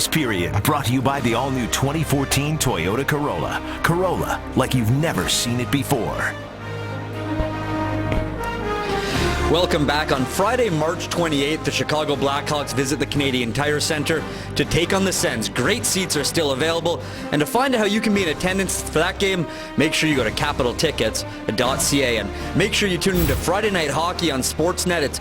first period, brought to you by the all-new 2014 Toyota Corolla. Corolla, like you've never seen it before. Welcome back. On Friday, March 28th, the Chicago Blackhawks visit the Canadian Tire Centre to take on the Sens. Great seats are still available, and to find out how you can be in attendance for that game, make sure you go to capitaltickets.ca, and make sure you tune into Friday Night Hockey on Sportsnet. It's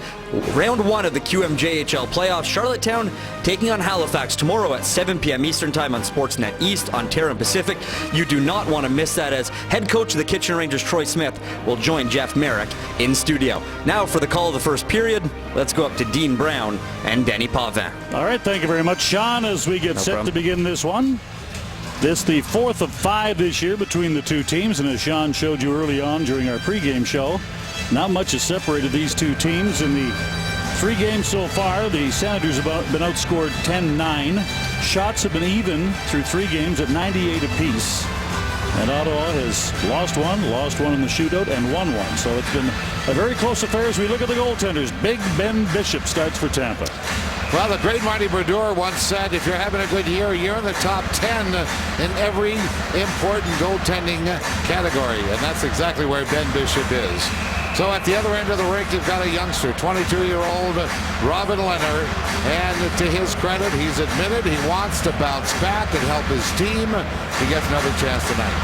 round one of the QMJHL playoffs. Charlottetown taking on Halifax tomorrow at 7 p.m. Eastern Time on Sportsnet East, Ontario and Pacific. You do not want to miss that, as head coach of the Kitchener Rangers, Troy Smith, will join Jeff Merrick in studio. Now for the call of the first period, let's go up to Dean Brown and Denny Pavin. All right, thank you very much, Sean, as we get set to begin this one. This the fourth of 5 this year between the two teams, and as Sean showed you early on during our pregame show, not much has separated these two teams. In the 3 games so far, the Senators have been outscored 10-9. Shots have been even through 3 games at 98 apiece. And Ottawa has lost one in the shootout, and won one. So it's been a very close affair as we look at the goaltenders. Big Ben Bishop starts for Tampa. Well, the great Marty Brodeur once said, if you're having a good year, you're in the top 10 in every important goaltending category. And that's exactly where Ben Bishop is. So at the other end of the rink, you've got a youngster, 22-year-old Robin Leonard. And to his credit, he's admitted he wants to bounce back and help his team. He gets another chance tonight.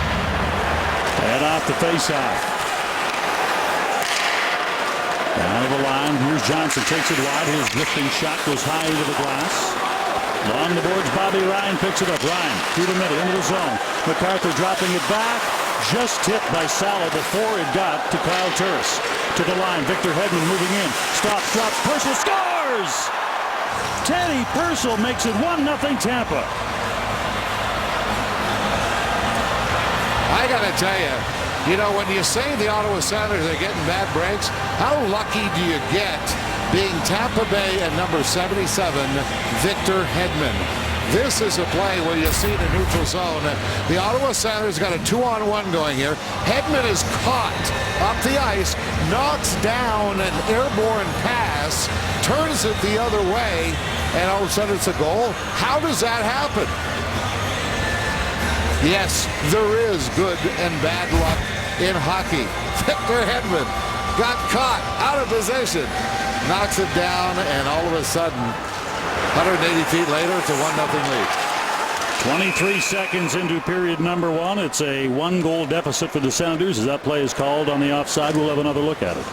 And off the faceoff. Down to the line. Here's Johnson. Takes it wide. His drifting shot goes high into the glass. Along the boards, Bobby Ryan picks it up. Ryan through the middle, into the zone. MacArthur dropping it back. Just tipped by Salo before it got to Kyle Turris. To the line. Victor Hedman moving in. Stops, drops. Purcell scores! Teddy Purcell makes it 1-0 Tampa. I got to tell you, you know, when you say the Ottawa Senators are getting bad breaks, how lucky do you get being Tampa Bay at number 77, Victor Hedman? This is a play where you see the neutral zone. The Ottawa Senators got a 2-on-1 going here. Hedman is caught up the ice, knocks down an airborne pass, turns it the other way, and all of a sudden it's a goal. How does that happen? Yes, there is good and bad luck in hockey. Victor Hedman got caught out of position, knocks it down, and all of a sudden, 180 feet later, it's a 1-0 lead. 23 seconds into period number 1. It's a 1-goal deficit for the Senators. As that play is called on the offside, we'll have another look at it.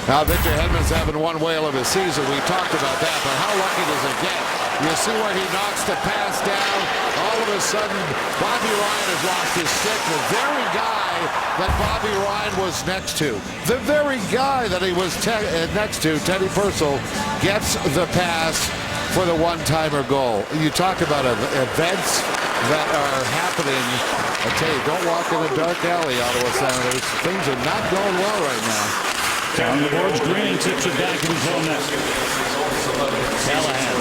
Now, Victor Hedman's having one whale of a season. We talked about that, but how lucky does it get? You see where he knocks the pass down. All of a sudden, Bobby Ryan has lost his stick. The very guy that Bobby Ryan was next to, the very guy that he was next to, Teddy Purcell, gets the pass for the one-timer goal. You talk about events that are happening. I tell you, don't walk in a dark alley, Ottawa Senators. Things are not going well right now. Down the boards, Green tips it back in his own net. Callahan.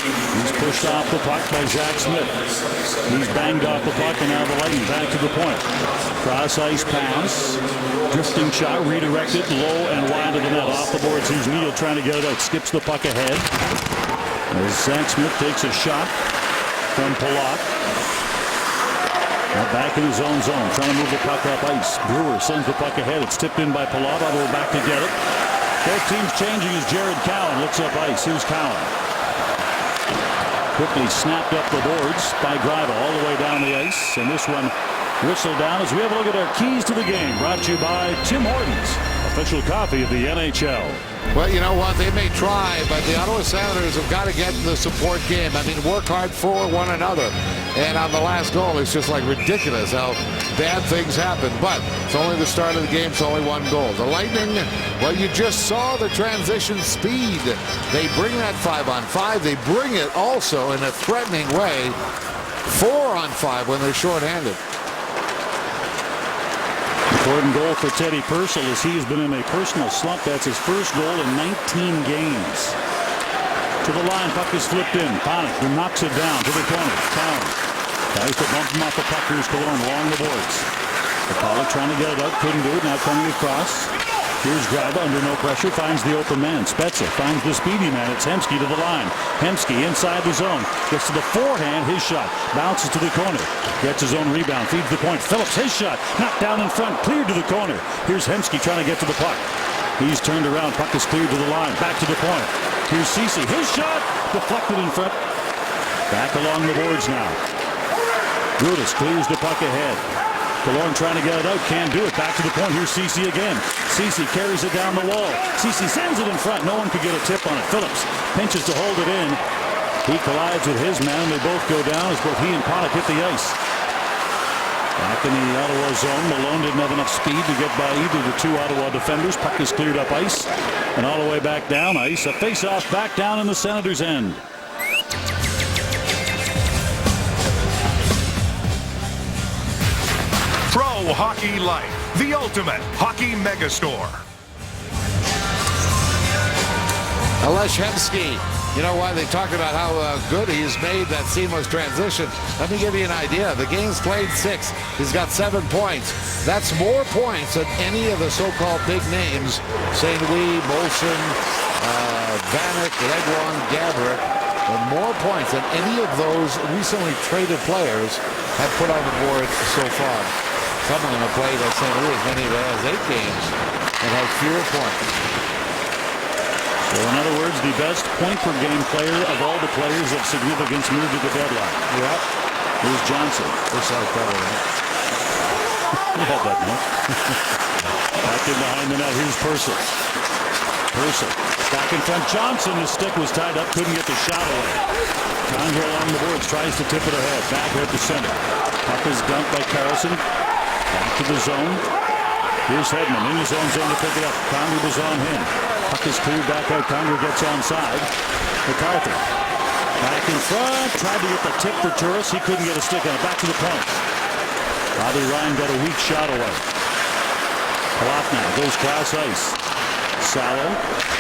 He's pushed off the puck by Zach Smith. He's banged off the puck, and now the Lightning back to the point. Cross ice pass. Drifting shot, redirected low and wide of the net. Off the boards, here's Neal trying to get it out. Skips the puck ahead. As Zach Smith takes a shot from Palat. Now back in his own zone, trying to move the puck up ice. Brewer sends the puck ahead. It's tipped in by Palat. Ottawa back to get it. Both teams changing as Jared Cowan looks up ice. Here's Cowan. Quickly snapped up the boards by Greivel all the way down the ice. And this one whistled down as we have a look at our keys to the game. Brought to you by Tim Hortons, official coffee of the NHL. Well, you know what? They may try, but the Ottawa Senators have got to get in the support game. I mean, work hard for one another. And on the last goal, it's just like ridiculous how bad things happen. But it's only the start of the game. It's only 1 goal. The Lightning, well, you just saw the transition speed. They bring that 5-on-5. They bring it also in a threatening way, 4-on-5 when they're shorthanded. Important goal for Teddy Purcell as he has been in a personal slump. That's his first goal in 19 games. To the line, puck is flipped in. Panik knocks it down to the corner. Cowan tries to bump him off the puck. Here's Cologne along the boards. Pollock trying to get it up, couldn't do it. Now coming across. Here's Greiba under no pressure, finds the open man. Spezza finds the speedy man. It's Hemsky to the line. Hemsky inside the zone. Gets to the forehand. His shot. Bounces to the corner. Gets his own rebound. Feeds the point. Phillips, his shot. Knocked down in front. Cleared to the corner. Here's Hemsky trying to get to the puck. He's turned around. Puck is cleared to the line. Back to the point. Here's Ceci. His shot. Deflected in front. Back along the boards now. Brutus clears the puck ahead. Killorn trying to get it out. Can't do it. Back to the point. Here's Ceci again. Ceci carries it down the wall. Ceci sends it in front. No one could get a tip on it. Phillips pinches to hold it in. He collides with his man. They both go down as both he and Pollock hit the ice. Back in the Ottawa zone. Malone didn't have enough speed to get by either of the two Ottawa defenders. Puck is cleared up ice. And all the way back down ice. A face-off back down in the Senators' end. Pro Hockey Life, the ultimate hockey megastore. Ales Hemsky, you know why they talk about how good he's made that seamless transition. Let me give you an idea. The game's played 6. He's got 7 points. That's more points than any of the so-called big names, St. Louis, Molson, Vanek, Legwand, Gabrick, and more points than any of those recently traded players have put on the board so far. Some of them have played at St. Louis as many as 8 games and have fewer points. So in other words, the best point-per-game player of all the players of significance moved to the deadline. Yep. Here's Johnson. Wish I was better than that. You had that, no? Back in behind the net. Here's Purcell. Purcell. Back in front. Johnson. The stick was tied up. Couldn't get the shot away. Condra along the boards. Tries to tip it ahead. Back at the center. Puck is dumped by Carlson. Back to the zone. Here's Hedman in his own zone to pick it up. Condra was on him. Puck is cleared back out. Condra gets onside. MacArthur. Back in front. Tried to get the tip for Turris. He couldn't get a stick on it. Back to the point. Bobby Ryan got a weak shot away. Palat now goes cross ice. Salo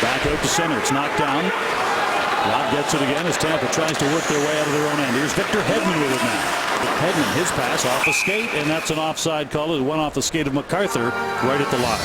back out to center. It's knocked down. Rob gets it again as Tampa tries to work their way out of their own end. Here's Victor Hedman with it now. Hedman, his pass off the skate, and that's an offside call. It went off the skate of MacArthur right at the line.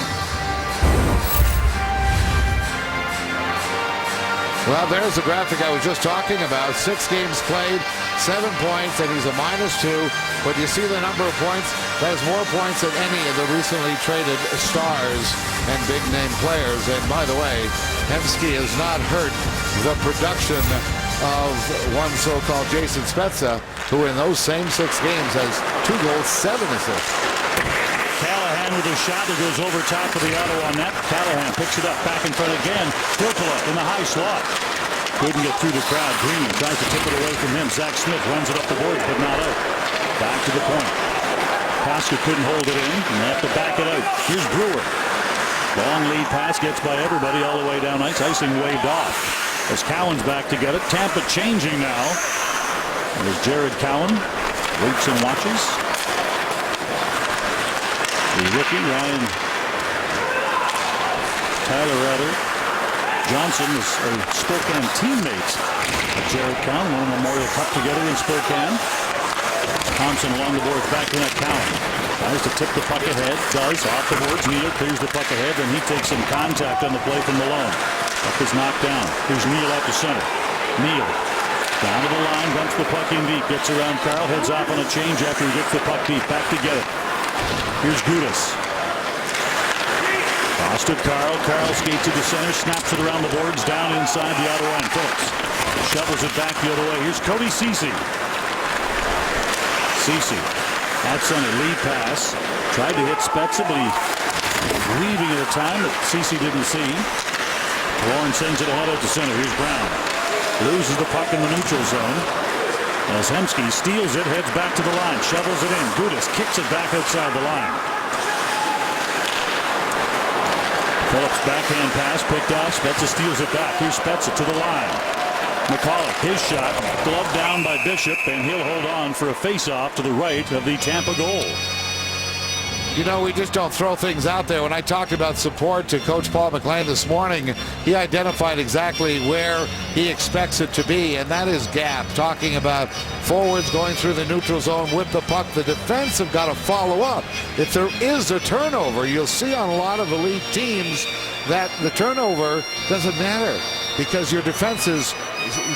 Well, there's the graphic I was just talking about. 6 games played, 7 points, and he's a -2. But you see the number of points. That is more points than any of the recently traded stars and big-name players. And by the way, Hemsky has not hurt the production of one so-called Jason Spezza, who in those same 6 games has 2 goals, 7 assists. Callahan with a shot that goes over top of the Ottawa net. Callahan picks it up back in front again. Filppula in the high slot. Couldn't get through the crowd. Green tries to tip it away from him. Zach Smith runs it up the board, but not out. Back to the point. Pasca couldn't hold it in, and they have to back it out. Here's Brewer. Long lead pass gets by everybody all the way down ice. Icing waved off. As Cowan's back to get it. Tampa changing now. There's Jared Cowan. Waits and watches. The rookie, Ryan Tyler Johnson is a Spokane teammate of Jared Cowan. Won a Memorial Cup together in Spokane. Thompson along the boards, back in at Cowan. Tries to tip the puck ahead. Does. Off the boards. Neal clears the puck ahead. Then he takes some contact on the play from Malone. Puck is knocked down. Here's Neal at the center. Neal down to the line. Dumps the puck in deep. Gets around Carl. Heads off on a change after he gets the puck deep. Back to get it. Here's Gudas. Pass to Carl. Carl skates to the center. Snaps it around the boards. Down inside the Ottawa end. Phillips shovels it back the other way. Here's Cody Ceci. Ceci at center. Lead pass. Tried to hit Spezza, but he was leaving at a time that Ceci didn't see. Warren sends it ahead out to center. Here's Brown. Loses the puck in the neutral zone. As Hemsky steals it, heads back to the line, shovels it in. Gudas kicks it back outside the line. Phillips backhand pass picked off. Spezza steals it back. Here's Spezza to the line. McCulloch, his shot, gloved down by Bishop, and he'll hold on for a face-off to the right of the Tampa goal. You know, we just don't throw things out there. When I talked about support to Coach Paul McLean this morning, he identified exactly where he expects it to be, and that is gap. Talking about forwards going through the neutral zone with the puck. The defense have got to follow up. If there is a turnover, you'll see on a lot of elite teams that the turnover doesn't matter because your defense is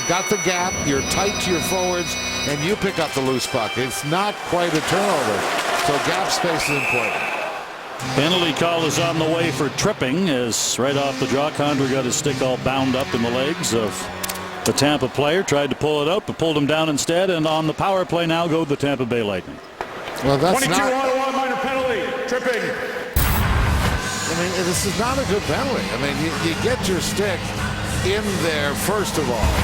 got the gap, you're tight to your forwards, and you pick up the loose puck. It's not quite a turnover, so gap space is important. Penalty call is on the way for tripping as right off the draw, Condra got his stick all bound up in the legs of the Tampa player. Tried to pull it out, but pulled him down instead. And on the power play now go the Tampa Bay Lightning. Well, that's 22 Ottawa minor penalty. Tripping. I mean, this is not a good penalty. I mean, you get your stick in there first of all,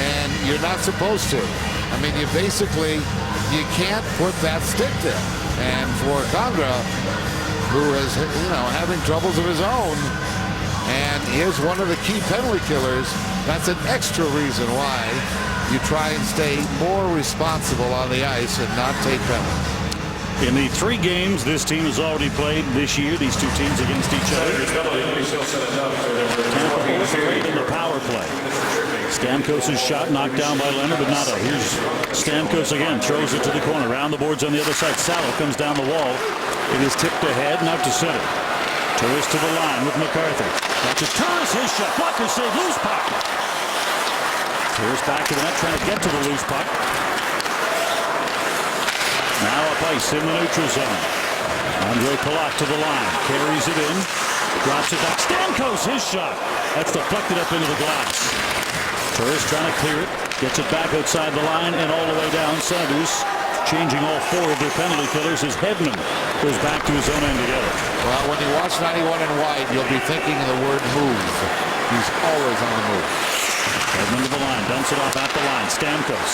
and you're not supposed to. I mean, you can't put that stick there. And for Condra, who is, having troubles of his own, and is one of the key penalty killers, that's an extra reason why you try and stay more responsible on the ice and not take penalties. In the 3 games this team has already played this year, these two teams against each other, Tampa holds the lead in the power play. Stamkos' shot knocked down by Leonard, but not out. Here's Stamkos again, throws it to the corner. Around the boards on the other side. Salo comes down the wall. It is tipped ahead and out to center. Turris to the line with MacArthur. Back to Turris, his shot. Blocker save, loose puck. Turris back to the net, trying to get to the loose puck. Now up ice in the neutral zone. Andre Palat to the line. Carries it in. Drops it back. Stamkos, his shot. That's deflected up into the glass. Turris trying to clear it. Gets it back outside the line and all the way down. Senators changing all 4 of their penalty killers as Hedman goes back to his own end together. Well, when you watch 91 and White, you'll be thinking of the word move. He's always on the move. Hedman to the line. Dumps it off at the line. Stamkos.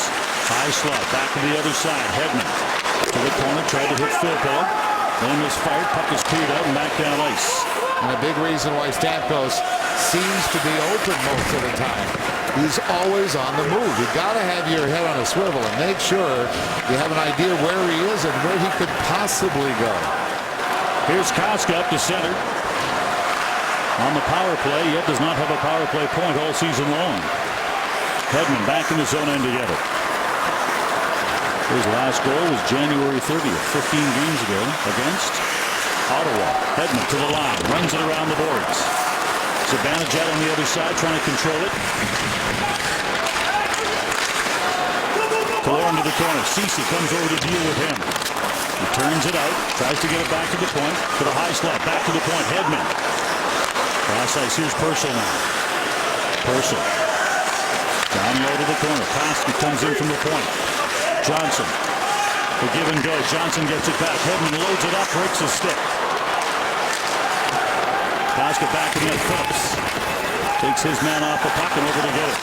High slot. Back to the other side. Hedman to the corner. Tried to hit Philpott. Then was fired. Puck is cleared out and back down ice. And a big reason why Stamkos seems to be open most of the time. He's always on the move. You've got to have your head on a swivel and make sure you have an idea where he is and where he could possibly go. Here's Koska up to center. On the power play, yet does not have a power play point all season long. Hedman back in his own end together. His last goal was January 30th, 15 games ago against Ottawa. Hedman to the line, runs it around the boards. Zibanejad on the other side trying to control it. Killorn to the corner. Ceci comes over to deal with him. He turns it out, tries to get it back to the point, to the high slot, back to the point. Hedman. Cross ice, here's Purcell now. Purcell. Down low to the corner. Koski comes in from the point. Johnson. The give and go. Johnson gets it back. Hedman loads it up, breaks his stick. Koska back in net. Phillips takes his man off the puck and over to get it.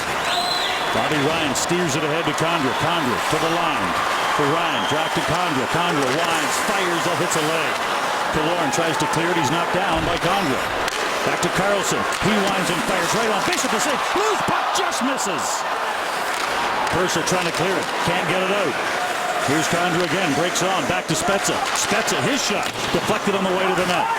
Bobby Ryan steers it ahead to Condra. Condra to the line. For Ryan. Drop to Condra. Condra winds, fires, hits a leg. Killorn tries to clear it. He's knocked down by Condra. Back to Carlson. He winds and fires right on. Bishop to save. Loose puck just misses. Purcell trying to clear it. Can't get it out. Here's Condra again. Breaks on. Back to Spezza. Spezza, his shot. Deflected on the way to the net.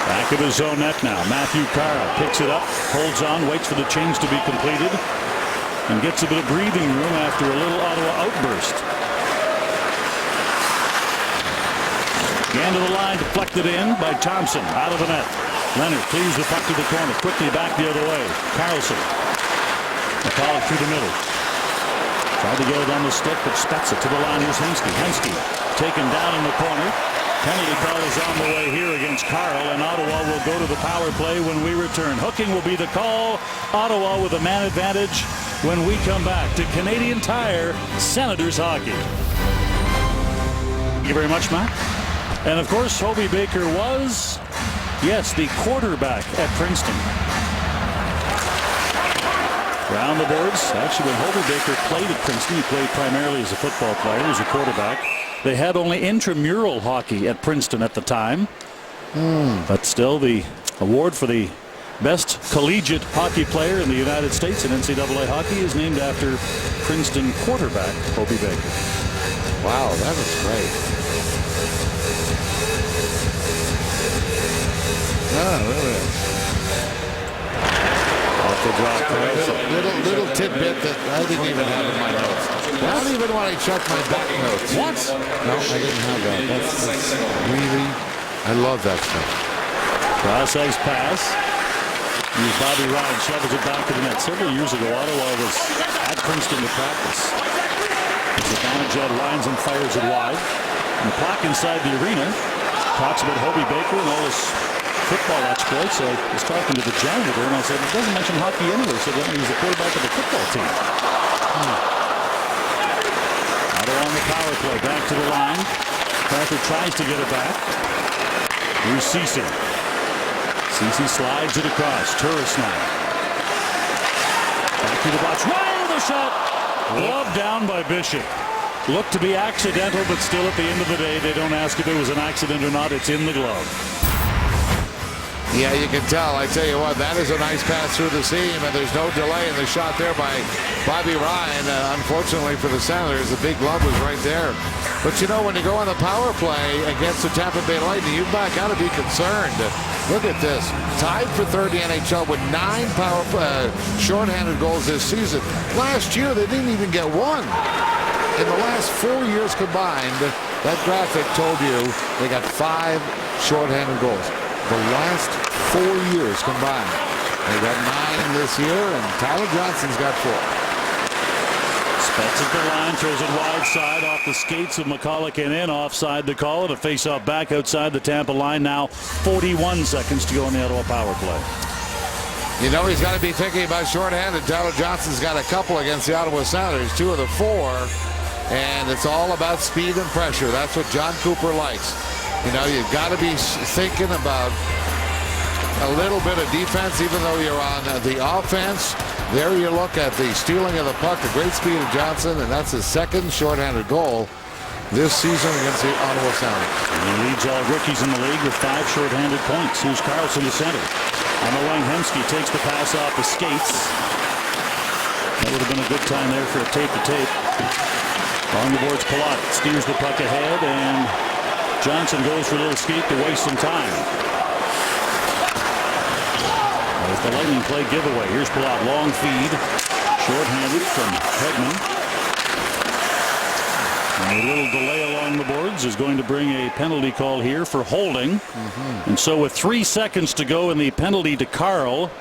Back of his own net now. Matthew Carl picks it up. Holds on. Waits for the change to be completed. And gets a bit of breathing room after a little Ottawa outburst. Again to the line. Deflected in by Thompson. Out of the net. Leonard cleaves the puck to the corner. Quickly back the other way. Carlson. McCall through the middle. Tried to get it on the stick, but Spezza to the line. Here's Hensky. Hensky taken down in the corner. Penalty call is on the way here against Carl, and Ottawa will go to the power play when we return. Hooking will be the call. Ottawa with a man advantage when we come back to Canadian Tire Senators Hockey. Thank you very much, Matt. And of course, Hobey Baker was, yes, the quarterback at Princeton. Around the boards. Actually, when Hobey Baker played at Princeton, he played primarily as a football player, as a quarterback. They had only intramural hockey at Princeton at the time. But still, the award for the best collegiate hockey player in the United States in NCAA hockey is named after Princeton quarterback Hobey Baker. Wow, that is great. Really. Off the drop pass. Little tidbit that I didn't even have in my notes. Not even when I checked my back notes. What? No, I didn't have that. That's really, I love that stuff. Cross-ice pass. Here's Bobby Ryan, shovels it back to the net. Several years ago, Ottawa was at Princeton to practice. His advantage at lines and fires it wide. And the clock inside the arena talks about Hobey Baker and all his football exploits. So I was talking to the janitor and I said, it doesn't mention hockey anywhere. So then he's the quarterback of the football team. Ottawa on the power play, back to the line. Parker tries to get it back. Here's Ceci. Ceci slides it across. Turris now. Back to the box. Ryan with a shot. Glove down by Bishop. Looked to be accidental, but still at the end of the day, they don't ask if it was an accident or not. It's in the glove. Yeah, you can tell. I tell you what, that is a nice pass through the seam, and there's no delay in the shot there by Bobby Ryan. Unfortunately for the Senators, the big glove was right there. But you know, when you go on the power play against the Tampa Bay Lightning, you've got to be concerned. Look at this. Tied for third in the NHL with 9 shorthanded goals this season. Last year, they didn't even get one. In the last 4 years combined, that graphic told you they got 5 shorthanded goals. The last 4 years combined. They got 9 this year, and Tyler Johnson's got 4. Spets at the line, throws it wide side off the skates of McCulloch and in. Offside the call. And a face-off back outside the Tampa line. Now 41 seconds to go in the Ottawa power play. You know he's got to be thinking about shorthanded. Tyler Johnson's got a couple against the Ottawa Senators, 2 of the 4. And it's all about speed and pressure. That's what John Cooper likes. You know, you've got to be thinking about a little bit of defense, even though you're on the offense. There you look at the stealing of the puck, the great speed of Johnson, and that's his 2nd shorthanded goal this season against the Ottawa Senators. He leads all rookies in the league with 5 shorthanded points. Here's Carlson to center. Emil Hemsky takes the pass off the skates. That would have been a good time there for a tape-to-tape. On the boards, Palat steers the puck ahead, and Johnson goes for a little skate to waste some time. As the Lightning play giveaway. Here's Palat, long feed. Short-handed from Hedman. And a little delay along the boards is going to bring a penalty call here for holding. And so with 3 seconds to go in the penalty to Carl,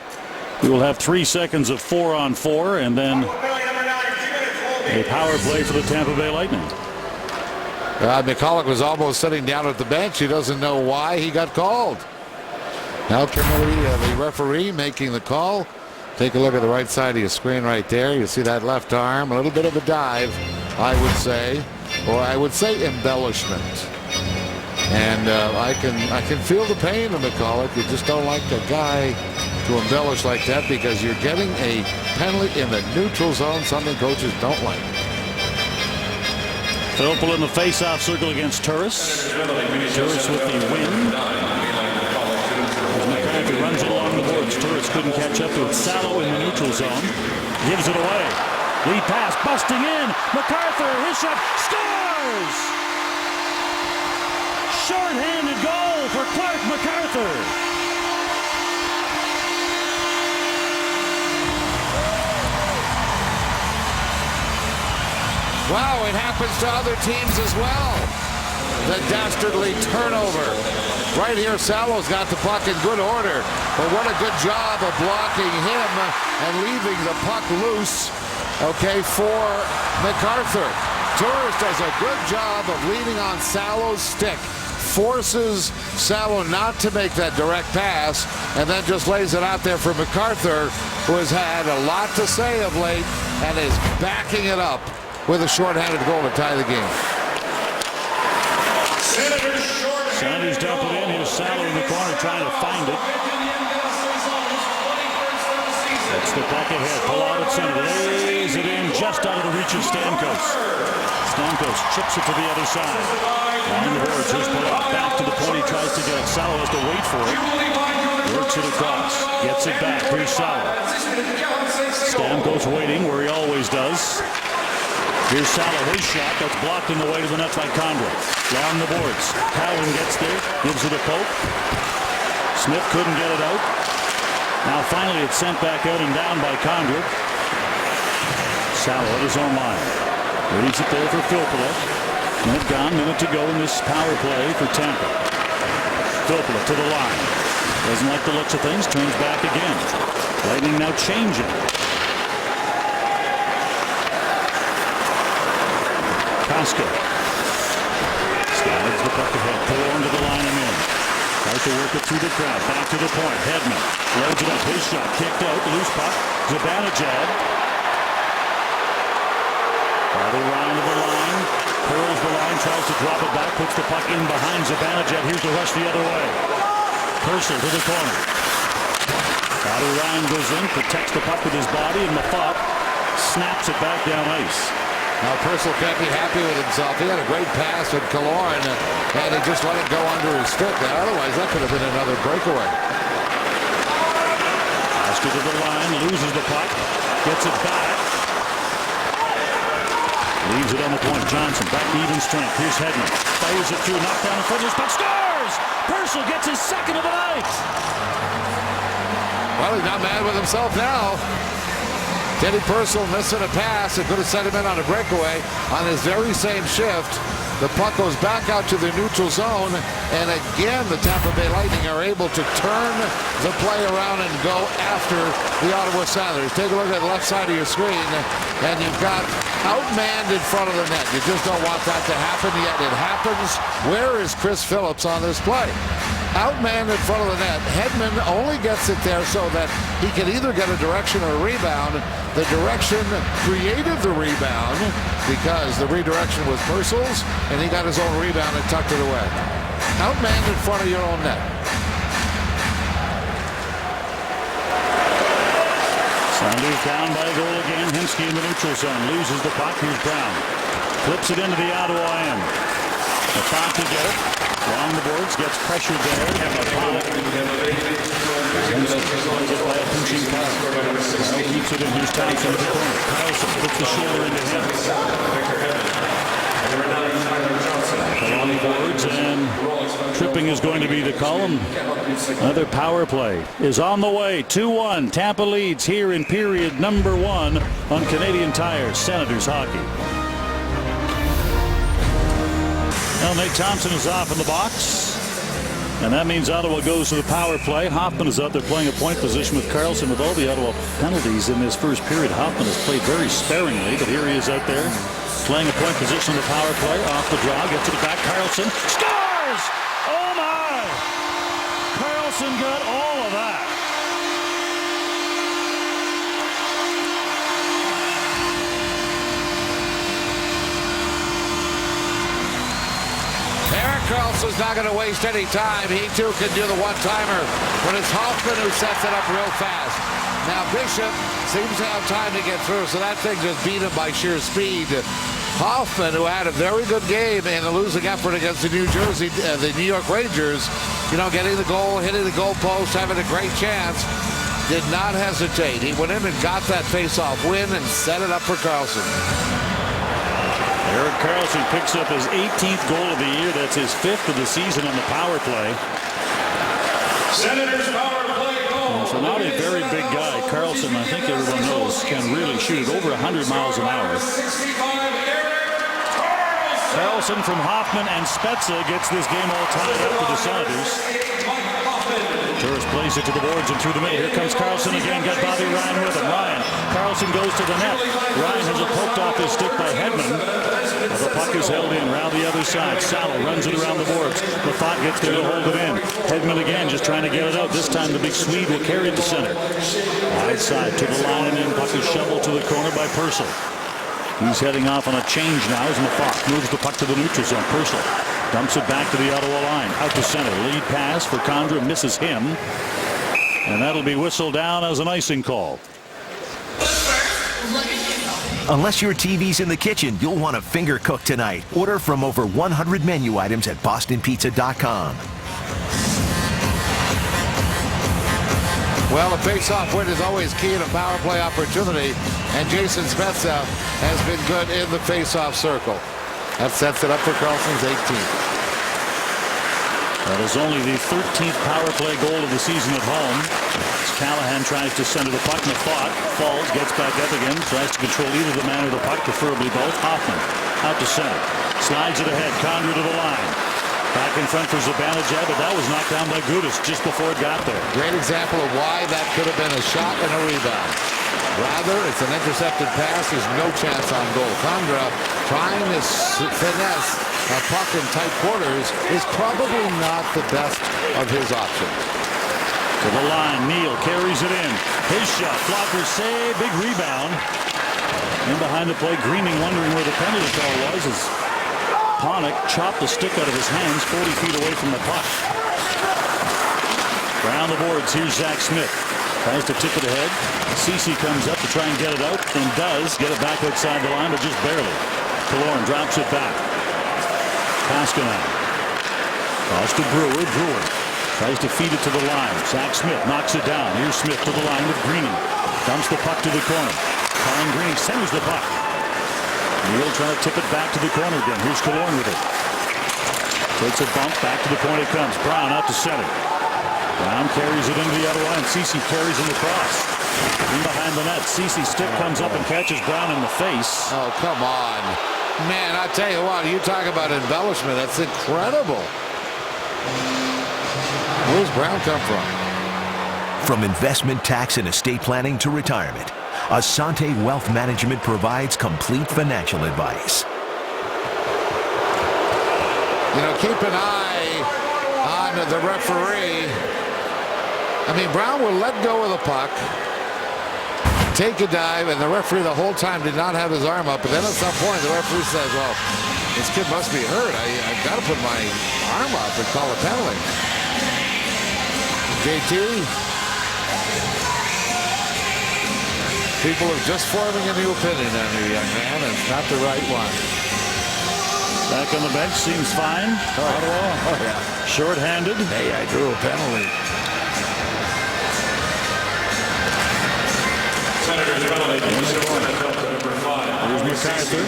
we will have 3 seconds of 4-on-4, and then a power play for the Tampa Bay Lightning. McCulloch was almost sitting down at the bench. He doesn't know why he got called. Now Kimberly, the referee, making the call. Take a look at the right side of your screen right there. You see that left arm, a little bit of a dive, I would say, or I would say embellishment. And I can feel the pain of McCulloch. You just don't like the guy to embellish like that because you're getting a penalty in the neutral zone, something coaches don't like. Filppel in the face-off circle against Turris. Turris with the win. As McCarthy runs along the boards, Turris couldn't catch up to it. Salo in the neutral zone. Gives it away. Lead pass, busting in. MacArthur, his shot, scores! Short-handed goal for Clark MacArthur. Wow, it happens to other teams as well. The dastardly turnover. Right here, Salo's got the puck in good order. But what a good job of blocking him and leaving the puck loose, okay, for MacArthur. Turris does a good job of leaning on Salo's stick. Forces Salo not to make that direct pass, and then just lays it out there for MacArthur, who has had a lot to say of late and is backing it up with a shorthanded goal to tie the game. Senators dump it in. Here's Salo in the corner trying to find it. That's the puck ahead. Palat at center. Lays it in just out of the reach of Stamkos. Stamkos chips it to the other side. On the boards. Here's Palat back to the point. He tries to get it. Salo has to wait for it. Works it across. Gets it back. Here's Salo. Stamkos waiting where he always does. Here's Salo, his shot. That's blocked on the way to the net by Condra. Along the boards. Cowan gets there. Gives it a poke. Smith couldn't get it out. Now finally it's sent back out and down by Condra. Salo at his own line. Leaves it there for Filppula. Minute gone, minute to go in this power play for Tampa. Filppula to the line. Doesn't like the looks of things. Turns back again. Lightning now changing. Koska. Slides the puck ahead. Pull into the line and in. Tries to work it through the crowd. Back to the point. Hedman loads it up. His shot kicked out. Loose puck. Zibanejad. Bobby Ryan to the line. Curls the line. Tries to drop it back. Puts the puck in behind Zibanejad. Here's the rush the other way. Purcell to the corner. Bobby Ryan goes in. Protects the puck with his body. And Mafat snaps it back down ice. Now Purcell can't be happy with himself. He had a great pass with Killorn, and he just let it go under his stick. Otherwise, that could have been another breakaway. Oscar to the line, loses the puck, gets it back. Leaves it on the point. Johnson back to even strength. Here's Hedman. Fires it through, knocked down in front of his puck. Scores! Purcell gets his second of the night. Well, he's not mad with himself now. Teddy Purcell missing a pass. It could have set him in on a breakaway on his very same shift. The puck goes back out to the neutral zone, and again the Tampa Bay Lightning are able to turn the play around and go after the Ottawa Senators. Take a look at the left side of your screen, and you've got outmanned in front of the net. You just don't want that to happen, yet it happens. Where is Chris Phillips on this play? Outmanned in front of the net. Hedman only gets it there so that he can either get a direction or a rebound. The direction created the rebound because the redirection was Purcell's, and he got his own rebound and tucked it away. Outmanned in front of your own net. Sounders down by a goal again. Hemsky in the neutral zone. Loses the puck. Here's Brown. Flips it into the Ottawa end. The Font to get it. Along the boards. Gets pressured there. By a pinching puck. Kyle keeps it in. Here's Thompson to the corner. Carlson puts the shoulder into him. Along the boards, and tripping is going to be the column. Another power play is on the way. 2-1. Tampa leads here in period number 1 on Canadian Tire. Senators hockey. Well, Nate Thompson is off in the box. And that means Ottawa goes to the power play. Hoffman is out there playing a point position with Carlson. With all the Ottawa penalties in this first period, Hoffman has played very sparingly, but here he is out there playing a point position in the power play. Off the draw, gets it back. Carlson scores! Oh my! Carlson got all of that. Erik Karlsson's not going to waste any time. He too can do the one-timer, but it's Hoffman who sets it up real fast. Now Bishop seems to have time to get through, so that thing just beat him by sheer speed. Hoffman, who had a very good game in a losing effort against the the New York Rangers, getting the goal, hitting the goal post, having a great chance, did not hesitate. He went in and got that face-off win and set it up for Karlsson. Erik Karlsson picks up his 18th goal of the year. That's his 5th of the season on the power play. Senators power play goal. So not a very big guy. Karlsson, I think everyone knows, can really shoot it over 100 miles an hour. Karlsson from Hoffman and Spezza gets this game all tied up for the Senators. Turris plays it to the boards and through the middle. Here comes Karlsson again. Got Bobby Ryan with him. Karlsson goes to the net. Ryan has it poked off his stick by Hedman. The puck is held in around the other side. Salo runs it around the boards. Lafont gets there to hold it in. Hedman again just trying to get it out. This time the big Swede will carry it to center. Wide side to the line and in. Puck is shoveled to the corner by Purcell. He's heading off on a change now as Mafat moves the puck to the neutral zone. Purcell dumps it back to the Ottawa line. Out to center. Lead pass for Condra. Misses him. And that'll be whistled down as an icing call. Unless your TV's in the kitchen, you'll want a finger cook tonight. Order from over 100 menu items at bostonpizza.com. Well, a face-off win is always key in a power play opportunity, and Jason Spezza has been good in the face-off circle. That sets it up for Carlson's 18th. That is only the 13th power play goal of the season at home. As Callahan tries to center the puck, Mafat falls, gets back up again, tries to control either the man or the puck, preferably both. Hoffman out to center, slides it ahead, Condra to the line. Back in front for Zibanejad, but that was knocked down by Gudas just before it got there. Great example of why that could have been a shot and a rebound. Rather, it's an intercepted pass. There's no chance on goal. Condra trying to finesse a puck in tight quarters is probably not the best of his options. To the line, Neal carries it in. His shot, blocker save, big rebound. In behind the play, Greening wondering where the penalty call was as Panik chopped the stick out of his hands 40 feet away from the puck. Around the boards, here's Zach Smith. Tries to tip it ahead. Ceci comes up to try and get it out and does get it back outside the line, but just barely. Killorn drops it back. Koskinen. Toss to Brewer. Brewer tries to feed it to the line. Zach Smith knocks it down. Here's Smith to the line with Greening. Dumps the puck to the corner. Colin Greening centers the puck. Neal trying to tip it back to the corner again. Here's Killorn with it. Takes a bump. Back to the point it comes. Brown out to center. Brown carries it into the other line. Ceci carries him across. In behind the net. Ceci's stick comes up and catches Brown in the face. Oh, come on. Man, I tell you what, you talk about embellishment. That's incredible. Where's Brown come from? From investment, tax, and estate planning to retirement, Asante Wealth Management provides complete financial advice. You know, keep an eye on the referee. I mean, Brown will let go of the puck, take a dive, and the referee the whole time did not have his arm up. But then at some point, the referee says, well, this kid must be hurt. I've got to put my arm up and call a penalty. JT, people are just forming a new opinion on you, young man, and it's not the right one. Back on the bench, seems fine. Oh, yeah. Short-handed. Hey, I drew a penalty. Here's MacArthur.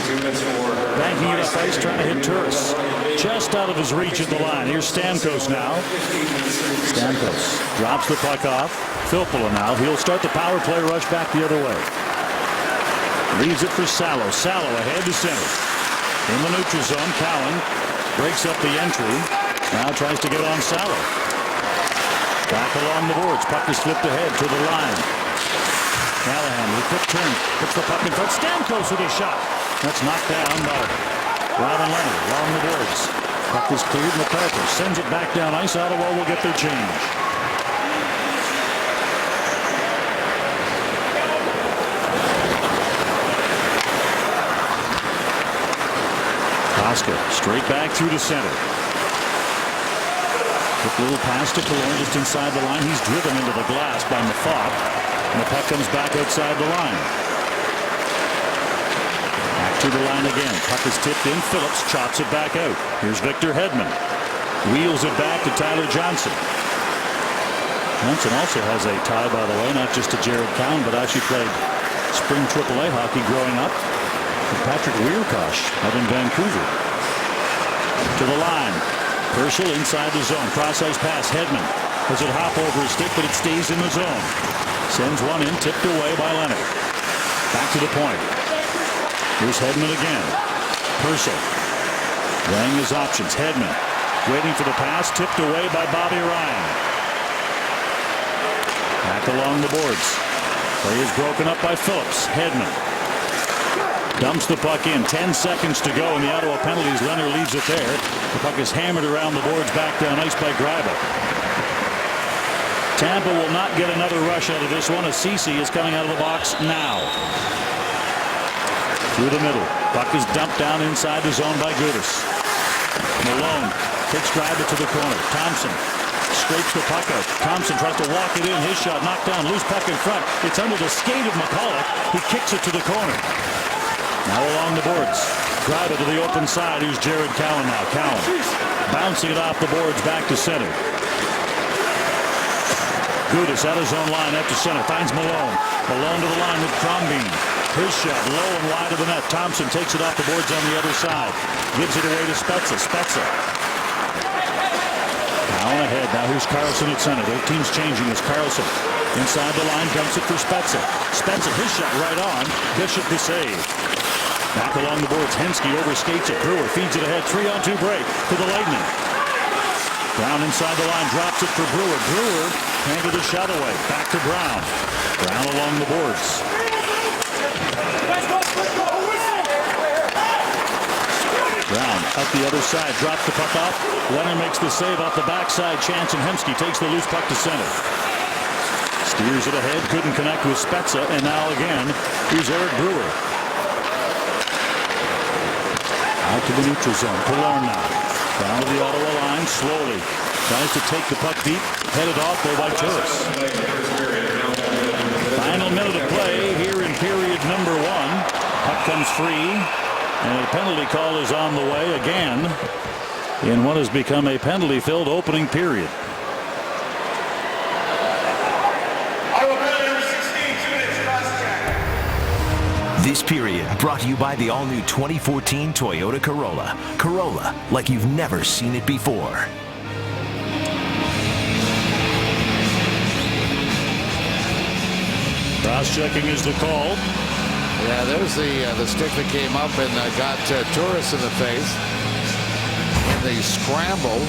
Banking it up ice, trying to hit Turris. Just out of his reach at the line. Here's Stamkos now. Stamkos drops the puck off. Filppula now. He'll start the power play rush back the other way. Leaves it for Salo. Salo ahead to center. In the neutral zone, Cowan breaks up the entry. Now tries to get on Salo. Back along the boards. Puck is flipped ahead to the line. Callahan with a quick turn. Puts the puck in front. Stamkos with a shot. That's knocked down by Robin Leonard along the boards. Puck is cleared. MacArthur sends it back down ice. Ottawa will get their change. Koska straight back through the center. Quick little pass to Killorn just inside the line. He's driven into the glass by Mafat. And the puck comes back outside the line. Back to the line again. Puck is tipped in. Phillips chops it back out. Here's Victor Hedman. Wheels it back to Tyler Johnson. Johnson also has a tie, by the way, not just to Jared Cowan, but actually played spring AAA hockey growing up with Patrick Wierkosh out in Vancouver. To the line. Purcell inside the zone. Cross-ice pass. Hedman has it hop over his stick, but it stays in the zone. Sends one in, tipped away by Leonard. Back to the point. Here's Hedman again. Purcell weighing his options. Hedman waiting for the pass, tipped away by Bobby Ryan. Back along the boards. Play is broken up by Phillips. Hedman dumps the puck in. 10 seconds to go in the Ottawa penalties. Leonard leaves it there. The puck is hammered around the boards, back down ice by Greiba. Tampa will not get another rush out of this one as Ceci is coming out of the box now. Through the middle. Puck is dumped down inside the zone by Gudas. Malone takes Greiba to the corner. Thompson scrapes the puck out. Thompson tries to walk it in. His shot knocked down. Loose puck in front. It's under the skate of McCulloch. He kicks it to the corner. Now along the boards. Greiba to the open side. Here's Jared Cowan now. Cowan bouncing it off the boards back to center. Gudis at his own line up to center. Finds Malone. Malone to the line with Crombie. His shot low and wide of the net. Thompson takes it off the boards on the other side. Gives it away to Spezza. Spezza. Now ahead. Now here's Carlson at center. Their team's changing as Carlson inside the line dumps it for Spezza. Spezza, his shot right on. Bishop the save. Back along the boards. Hensky overskates it. Brewer feeds it ahead. 3-on-2 break to the Lightning. Brown inside the line, drops it for Brewer. Brewer handed the shot away. Back to Brown. Brown along the boards. Brown up the other side, drops the puck off. Leonard makes the save off the backside. Chance and Hemsky takes the loose puck to center. Steers it ahead, couldn't connect with Spezza, and now again, here's Eric Brewer. Out to the neutral zone. Killorn now. Down to the Ottawa line, slowly. Tries to take the puck deep. Headed off though by Turris. Final minute of play here in period number 1. Puck comes free. And a penalty call is on the way again in what has become a penalty-filled opening period. This period brought to you by the all-new 2014 Toyota Corolla. Corolla, like you've never seen it before. Cross-checking is the call. Yeah, there's the stick that came up and got Turris in the face. In the scramble,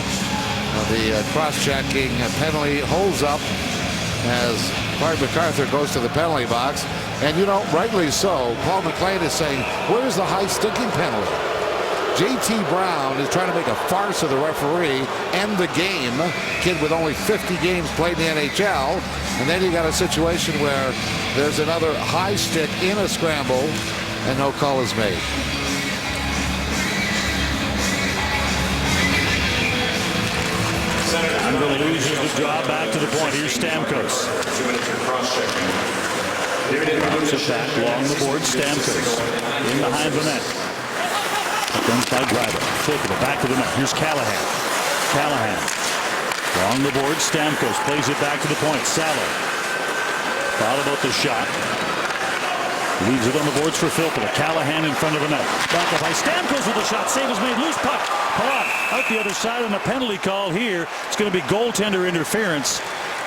the cross-checking penalty holds up as Clark MacArthur goes to the penalty box. And, you know, rightly so, Paul McLean is saying, where's the high sticking penalty? J.T. Brown is trying to make a farce of the referee, end the game. Kid with only 50 games played in the NHL. And then you got a situation where there's another high stick in a scramble and no call is made. I'm going to lose the draw back to the point. Here's Stamkos. Bounce it back along the board. Stamkos in behind the net. Comes by Driver. Flip it back to the net. Here's Callahan. Callahan along the board. Stamkos plays it back to the point. Salo thought about the shot. Leaves it on the boards for Filppula. Callahan in front of the net. Back up by Stamkos with the shot. Save is made. Loose puck. Palat out the other side on a penalty call here. It's going to be goaltender interference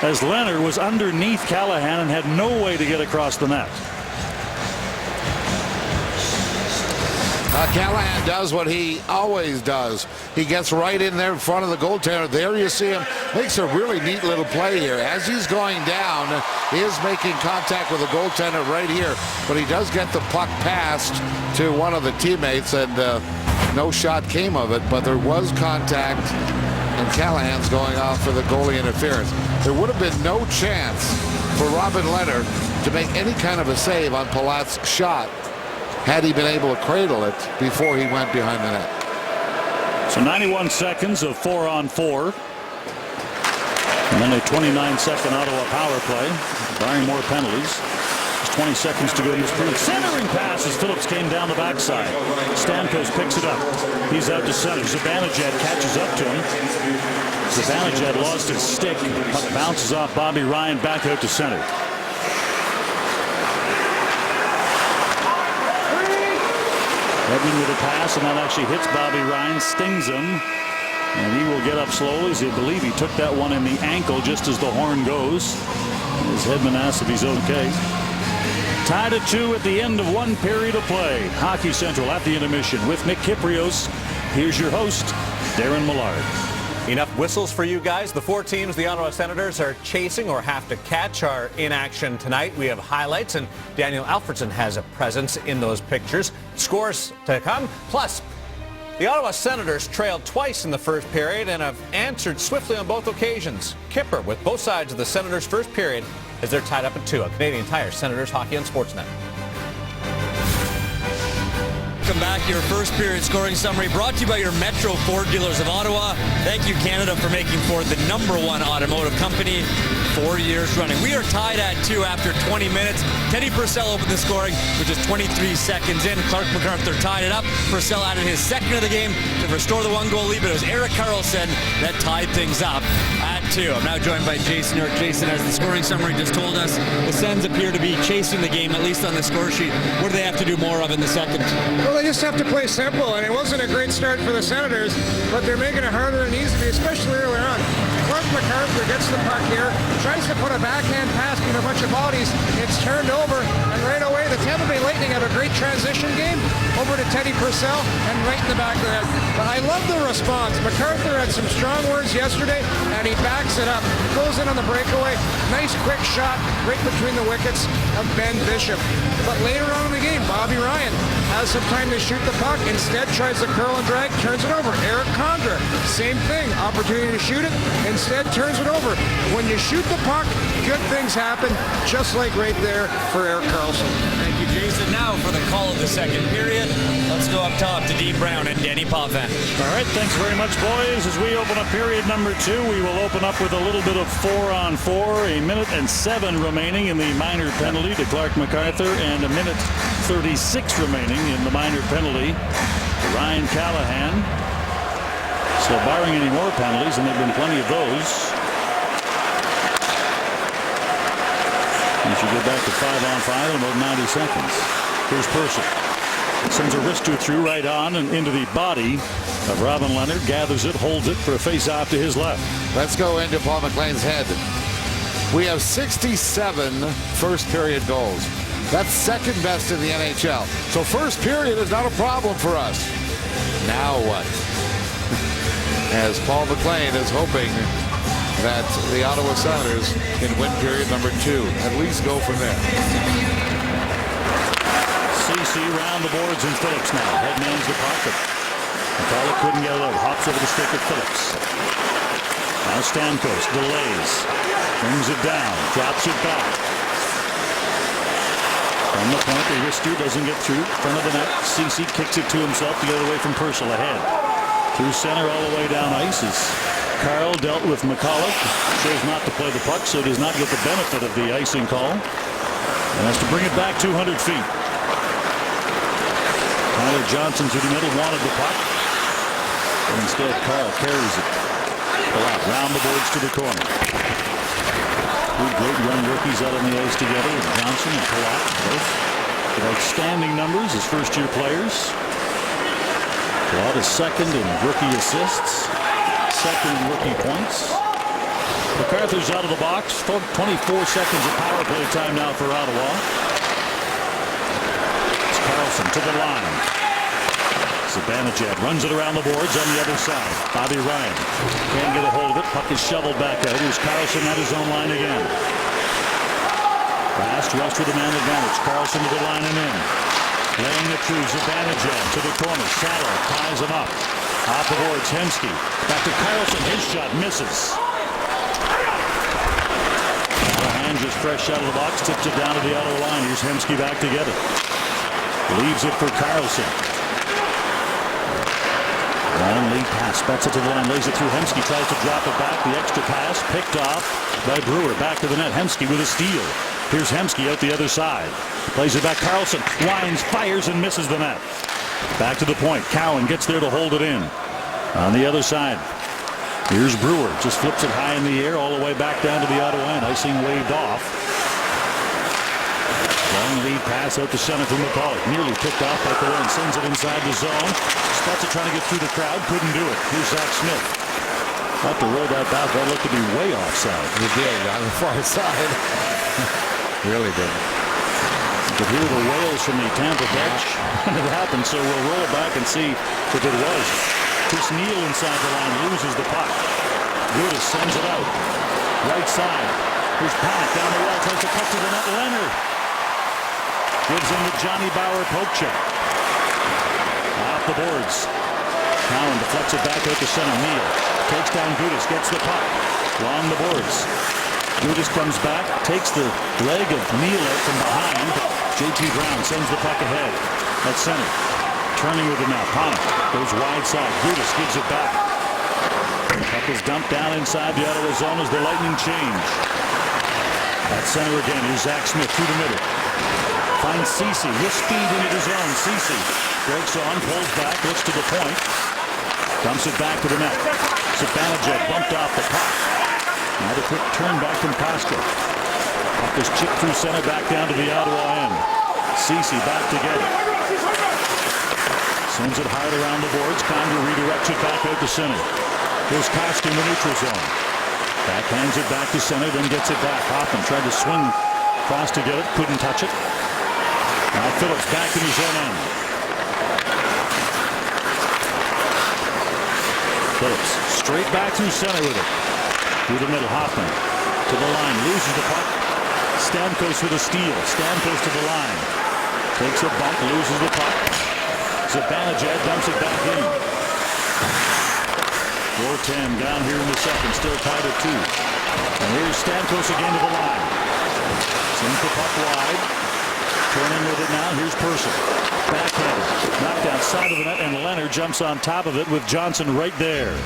as Leonard was underneath Callahan and had no way to get across the net. Callahan does what he always does. He gets right in there in front of the goaltender. There you see him. Makes a really neat little play here. As he's going down, he is making contact with the goaltender right here. But he does get the puck passed to one of the teammates, and no shot came of it. But there was contact, and Callahan's going off for the goalie interference. There would have been no chance for Robin Leonard to make any kind of a save on Palat's shot had he been able to cradle it before he went behind the net. So 91 seconds of 4-on-4. And then a 29-second Ottawa power play, barring more penalties. There's 20 seconds to go in this period. Centering pass as Phillips came down the backside. Stamkos picks it up. He's out to center. Zibanejad catches up to him. Zibanejad lost his stick. Puck bounces off Bobby Ryan back out to center. Edmund with a pass, and that actually hits Bobby Ryan, stings him, and he will get up slowly as I believe he took that one in the ankle just as the horn goes. As Hedman asks if he's okay. Tied at 2 at the end of 1 period of play. Hockey Central at the intermission with Nick Kypreos. Here's your host, Darren Millard. Enough whistles for you guys. The 4 teams the Ottawa Senators are chasing or have to catch are in action tonight. We have highlights, and Daniel Alfredson has a presence in those pictures. Scores to come. Plus, the Ottawa Senators trailed twice in the first period and have answered swiftly on both occasions. Kipper with both sides of the Senators' first period as they're tied up at 2 on Canadian Tire Senators Hockey on Sportsnet. Welcome back. Your first period scoring summary brought to you by your Metro Ford dealers of Ottawa. Thank you, Canada, for making Ford the #1 automotive company 4 years running. We are tied at 2 after 20 minutes. Teddy Purcell opened the scoring with just 23 seconds in. Clark MacArthur tied it up. Purcell added his second of the game to restore the 1-goal lead, but it was Erik Karlsson that tied things up at 2. I'm now joined by Jason York. Jason, as the scoring summary just told us, the Sens appear to be chasing the game, at least on the score sheet. What do they have to do more of in the second? Well, they just have to play simple, and it wasn't a great start for the Senators, but they're making it harder than it needs to be, especially early on. Clark MacArthur gets the puck here, tries to put a backhand pass between a bunch of bodies. It's turned over, and right away the Tampa Bay Lightning have a great transition game over to Teddy Purcell and right in the back of the net. But I love the response. MacArthur had some strong words yesterday, and he backs it up. Goes in on the breakaway. Nice quick shot right between the wickets of Ben Bishop. But later on in the game, Bobby Ryan has some time to shoot the puck. Instead, tries to curl and drag, turns it over. Eric Condra, same thing. Opportunity to shoot it. Instead, turns it over. When you shoot the puck, good things happen, just like right there for Erik Karlsson. Thank you, Jason. Now for the call of the second period. Let's go up top to Dean Brown and Danny Potvin. All right, thanks very much, boys. As we open up period number 2, we will open up with a little bit of 4-on-4. 1 minute and 7 remaining in the minor penalty to Clark MacArthur, and 1 minute 36 remaining in the minor penalty to Ryan Callahan. So barring any more penalties, and there have been plenty of those, we should get back to 5-on-5 in about 90 seconds. Here's Purcell. Sends a wrister through right on and into the body of Robin Leonard. Gathers it, holds it for a face-off to his left. Let's go into Paul McLean's head. We have 67 first period goals. That's second best in the NHL. So first period is not a problem for us. Now what? As Paul McLean is hoping that the Ottawa Senators can win period number 2. At least go from there. CC around the boards and Phillips now. Headmans the pocket. McCulloch couldn't get it out. Hops over the stick of Phillips. Now Stamkos delays. Brings it down. Drops it back. From the point, the wrister doesn't get through. Front of the net. CC kicks it to himself to get away from Purcell ahead. Through center all the way down ice is Carl. Dealt with McCulloch. Chose not to play the puck, so does not get the benefit of the icing call. And has to bring it back 200 feet. Tyler Johnson through the middle wanted the puck. But instead, Carl carries it. Round the boards to the corner. Two great young rookies out on the ice together. Johnson and Palat, both with outstanding numbers as first-year players. Palat is second in rookie assists. Second in rookie points. MacArthur's out of the box. 24 seconds of power play time now for Ottawa. It's Karlsson to the line. Zibanejad runs it around the boards on the other side. Bobby Ryan can't get a hold of it. Puck is shoveled back out. Here's Karlsson at his own line again. Fast rush with a man advantage. Karlsson to the line and in. Laying it through Zibanejad to the corner. Saddle ties him up. Off the boards, Hemsky. Back to Karlsson. His shot misses. Callahan just fresh out of the box. Tips it down to the Ottawa line. Here's Hemsky back to get it. Leaves it for Karlsson. Long lead pass. Bets it to the line. Lays it through Hemsky. Tries to drop it back. The extra pass. Picked off by Brewer. Back to the net. Hemsky with a steal. Here's Hemsky out the other side. Plays it back. Karlsson winds, fires, and misses the net. Back to the point. Cowan gets there to hold it in. On the other side, here's Brewer. Just flips it high in the air all the way back down to the Ottawa end. Icing waved off. Long lead pass out to center from McCulloch. Nearly picked off by Cohen. Sends it inside the zone. Spots it trying to get through the crowd. Couldn't do it. Here's Zach Smith. About to roll that back. That looked to be way offside. He did on the far side. Really did. You could hear the wails from the Tampa bench when it happened, so we'll roll it back and see if it was. Chris Neal inside the line loses the puck. Gudis sends it out. Right side. Here's Panik down the wall. Tries to cut to the net. Leonard gives him the Johnny Bower poke check. Off the boards. Cowan deflects it back out to center. Neal takes down Gudis. Gets the puck. Along the boards. Gudis comes back. Takes the leg of Neal out from behind. J.T. Brown sends the puck ahead at center. Turning with it now. Panik goes wide side. Gudis gives it back. The puck is dumped down inside the Ottawa zone as the Lightning change. At center again. Here's Zach Smith through the middle. Finds Ceci with speed into the zone. Ceci breaks on, pulls back, looks to the point. Dumps it back to the net. Zibanejad bumped off the puck. Now the quick turn back from Costco. Up this chip through center, back down to the Ottawa end. Ceci back to get it. Sends it hard around the boards. Condor redirects it back out to center. Here's Koski in the neutral zone. Backhands it back to center, then gets it back. Hoffman tried to swing across to get it, couldn't touch it. Now Phillips back in his own end. Phillips straight back through center with it. Through the middle, Hoffman to the line, loses the puck. Stamkos with a steal. Stamkos to the line. Takes a bump, loses the puck. Zibanejad dumps it back in. 4:10 down here in the second, still tied at 2. And here's Stamkos again to the line. Sends the puck wide. Turning with it now, here's Purcell. Backhanded, knocked outside of the net, and Leonard jumps on top of it with Johnson right there.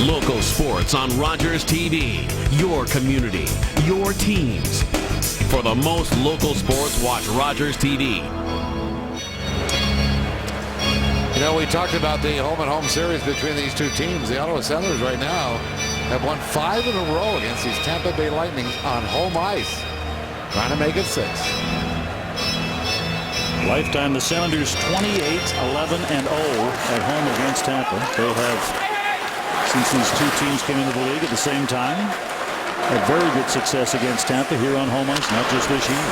Local sports on Rogers TV. Your community, your teams. For the most local sports, watch Rogers TV. You know, we talked about the home-and-home series between these two teams. The Ottawa Senators right now have won 5 in a row against these Tampa Bay Lightning on home ice. Trying to make it 6. Lifetime, the Senators 28-11-0 at home against Tampa. They have, since these two teams came into the league at the same time, had very good success against Tampa here on home ice, not just this year.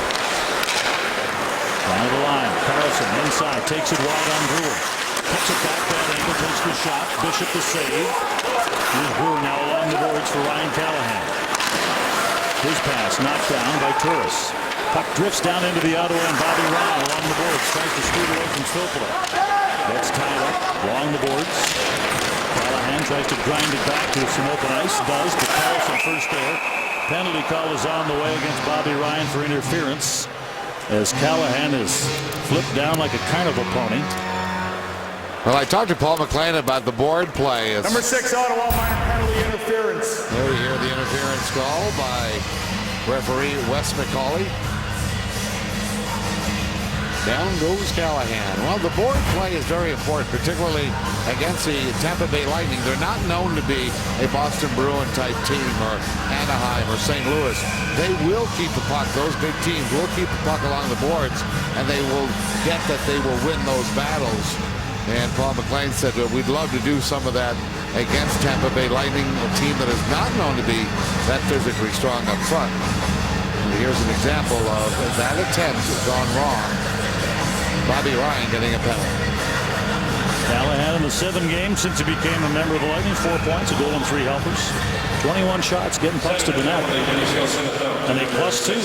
Down the line, Carlson inside, takes it wide on Brewer. Puts it back that angle, takes the shot. Bishop the save. Here's Brewer now along the boards for Ryan Callahan. His pass knocked down by Turris. Puck drifts down into the Ottawa and Bobby Ryan along the boards. Tries to scoot away from Filppula. Gets tied up along the boards. Callahan tries to grind it back to some open ice. Does, but Carlson first there. Penalty call is on the way against Bobby Ryan for interference, as Callahan is flipped down like a carnival pony. Well, I talked to Paul McLean about the board play. Number 6, Ottawa, minor penalty interference. There we hear the interference call by referee Wes McCauley. Down goes Callahan. Well, the board play is very important, particularly against the Tampa Bay Lightning. They're not known to be a Boston Bruin type team or Anaheim or St. Louis. They will keep the puck. Those big teams will keep the puck along the boards, and they will get that they will win those battles. And Paul McLean said that we'd love to do some of that against Tampa Bay Lightning, a team that is not known to be that physically strong up front. And here's an example of that attempt has gone wrong. Bobby Ryan getting a penalty. Callahan in the 7 games since he became a member of the Lightning, 4 points, a goal and 3 helpers. 21 shots, getting pucks to the net. And a +2.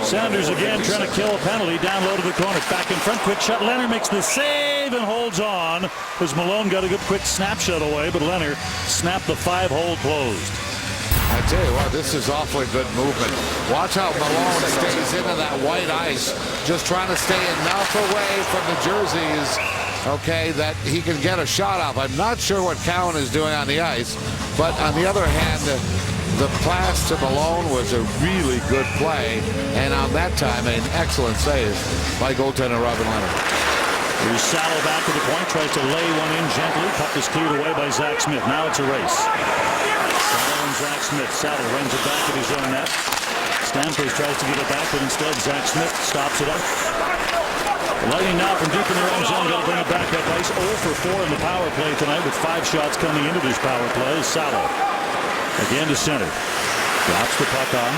Sanders again trying to kill a penalty down low to the corner. Back in front, quick shot. Leonard makes the save and holds on as Malone got a good quick snapshot away, but Leonard snapped the 5-hole closed. I tell you what, this is awfully good movement. Watch how Malone stays into that white ice, just trying to stay enough away from the jerseys, okay, that he can get a shot off. I'm not sure what Cowan is doing on the ice, but on the other hand, the pass to Malone was a really good play, and on that time, an excellent save by goaltender Robin Leonard. Here's Saddle back to the point, tries to lay one in gently. Puck is cleared away by Zach Smith. Now it's a race. Saddle and Zach Smith. Saddle runs it back at his own net. Stamkos tries to get it back, but instead Zach Smith stops it up. The Lightning now from deep in their own zone, got to bring it back up ice. 0 for 4 in the power play tonight with 5 shots coming into this power play. Saddle again to center. Drops the puck on.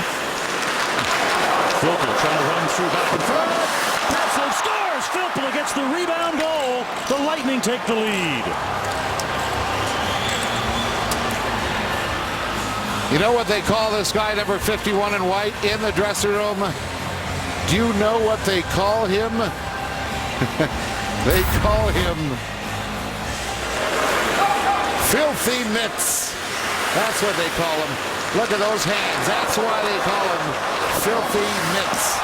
Filppula trying to run through back in front. Petzl scores! Filppula gets the rebound goal. The Lightning take the lead. You know what they call this guy, number 51 in white, in the dressing room? Do you know what they call him? They call him Filthy Mitts. That's what they call him. Look at those hands. That's why they call him Filthy Mitts.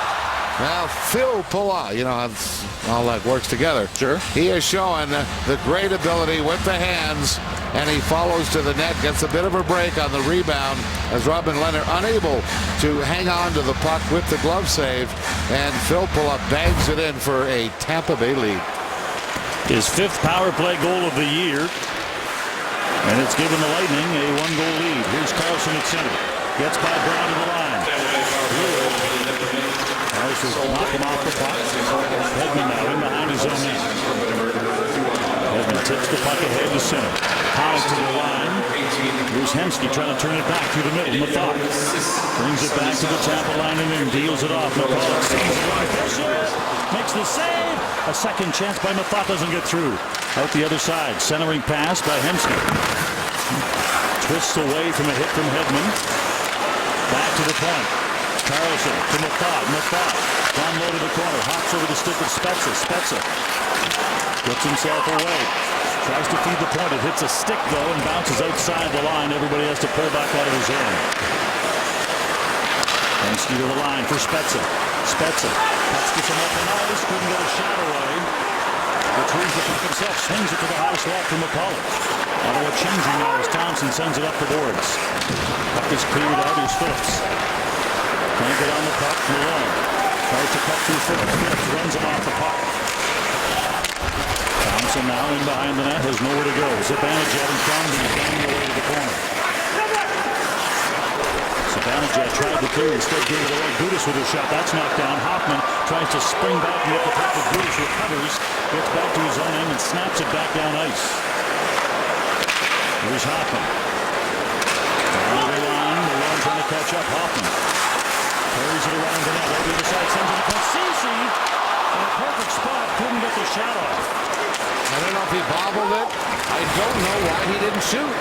Well, Filppula, you know how all that works together. Sure. He is showing the great ability with the hands, and he follows to the net, gets a bit of a break on the rebound as Robin Leonard unable to hang on to the puck with the glove save, and Filppula bangs it in for a Tampa Bay lead. His 5th power play goal of the year. And it's given the Lightning a 1-goal lead. Here's Carlson at center. Gets by Brown to the line. Carlson knock him off the puck. Hedman now in behind his own net. Hedman tips the puck ahead to center. Pollock to the line. Here's Hemsky trying to turn it back through the middle. Method brings it back to the Tampa line and then deals it off. McCulloch sees it. Makes the save. A second chance by Method doesn't get through. Out the other side. Centering pass by Hemsky. Twists away from a hit from Hedman. Back to the point. Carlson to Method. Method down low to the corner. Hops over the stick of Spezza. Spezza gets himself away. Tries to feed the point. It hits a stick, though, and bounces outside the line. Everybody has to pull back out of his zone. Hemsky to the line for Spezza. Spezza cuts to some open ice. Couldn't get a shot away. Retrieves the puck himself. Swings it to the high slot for McCulloch. Ottawa changing now as Thompson sends it up the boards. Puck is cleared out. Here's Phillips. Can't get on the puck. Malone tries to cut through Phillips. Phillips runs him off the puck. Thompson now in behind the net, has nowhere to go. Zibanejad in front, and he's banging away to the corner. Zibanejad tried to clear, instead gave it away. Gudas with a shot, that's knocked down. Hoffman tries to spring back and get the puck, but Gudas recovers, gets back to his own end and snaps it back down ice. Here's Hoffman. Down the line, Malone trying to catch up. Hoffman carries it around the net, over the other side, sends it to Ceci. In a perfect spot, couldn't get the shot off. I don't know if he bobbled it. I don't know why he didn't shoot.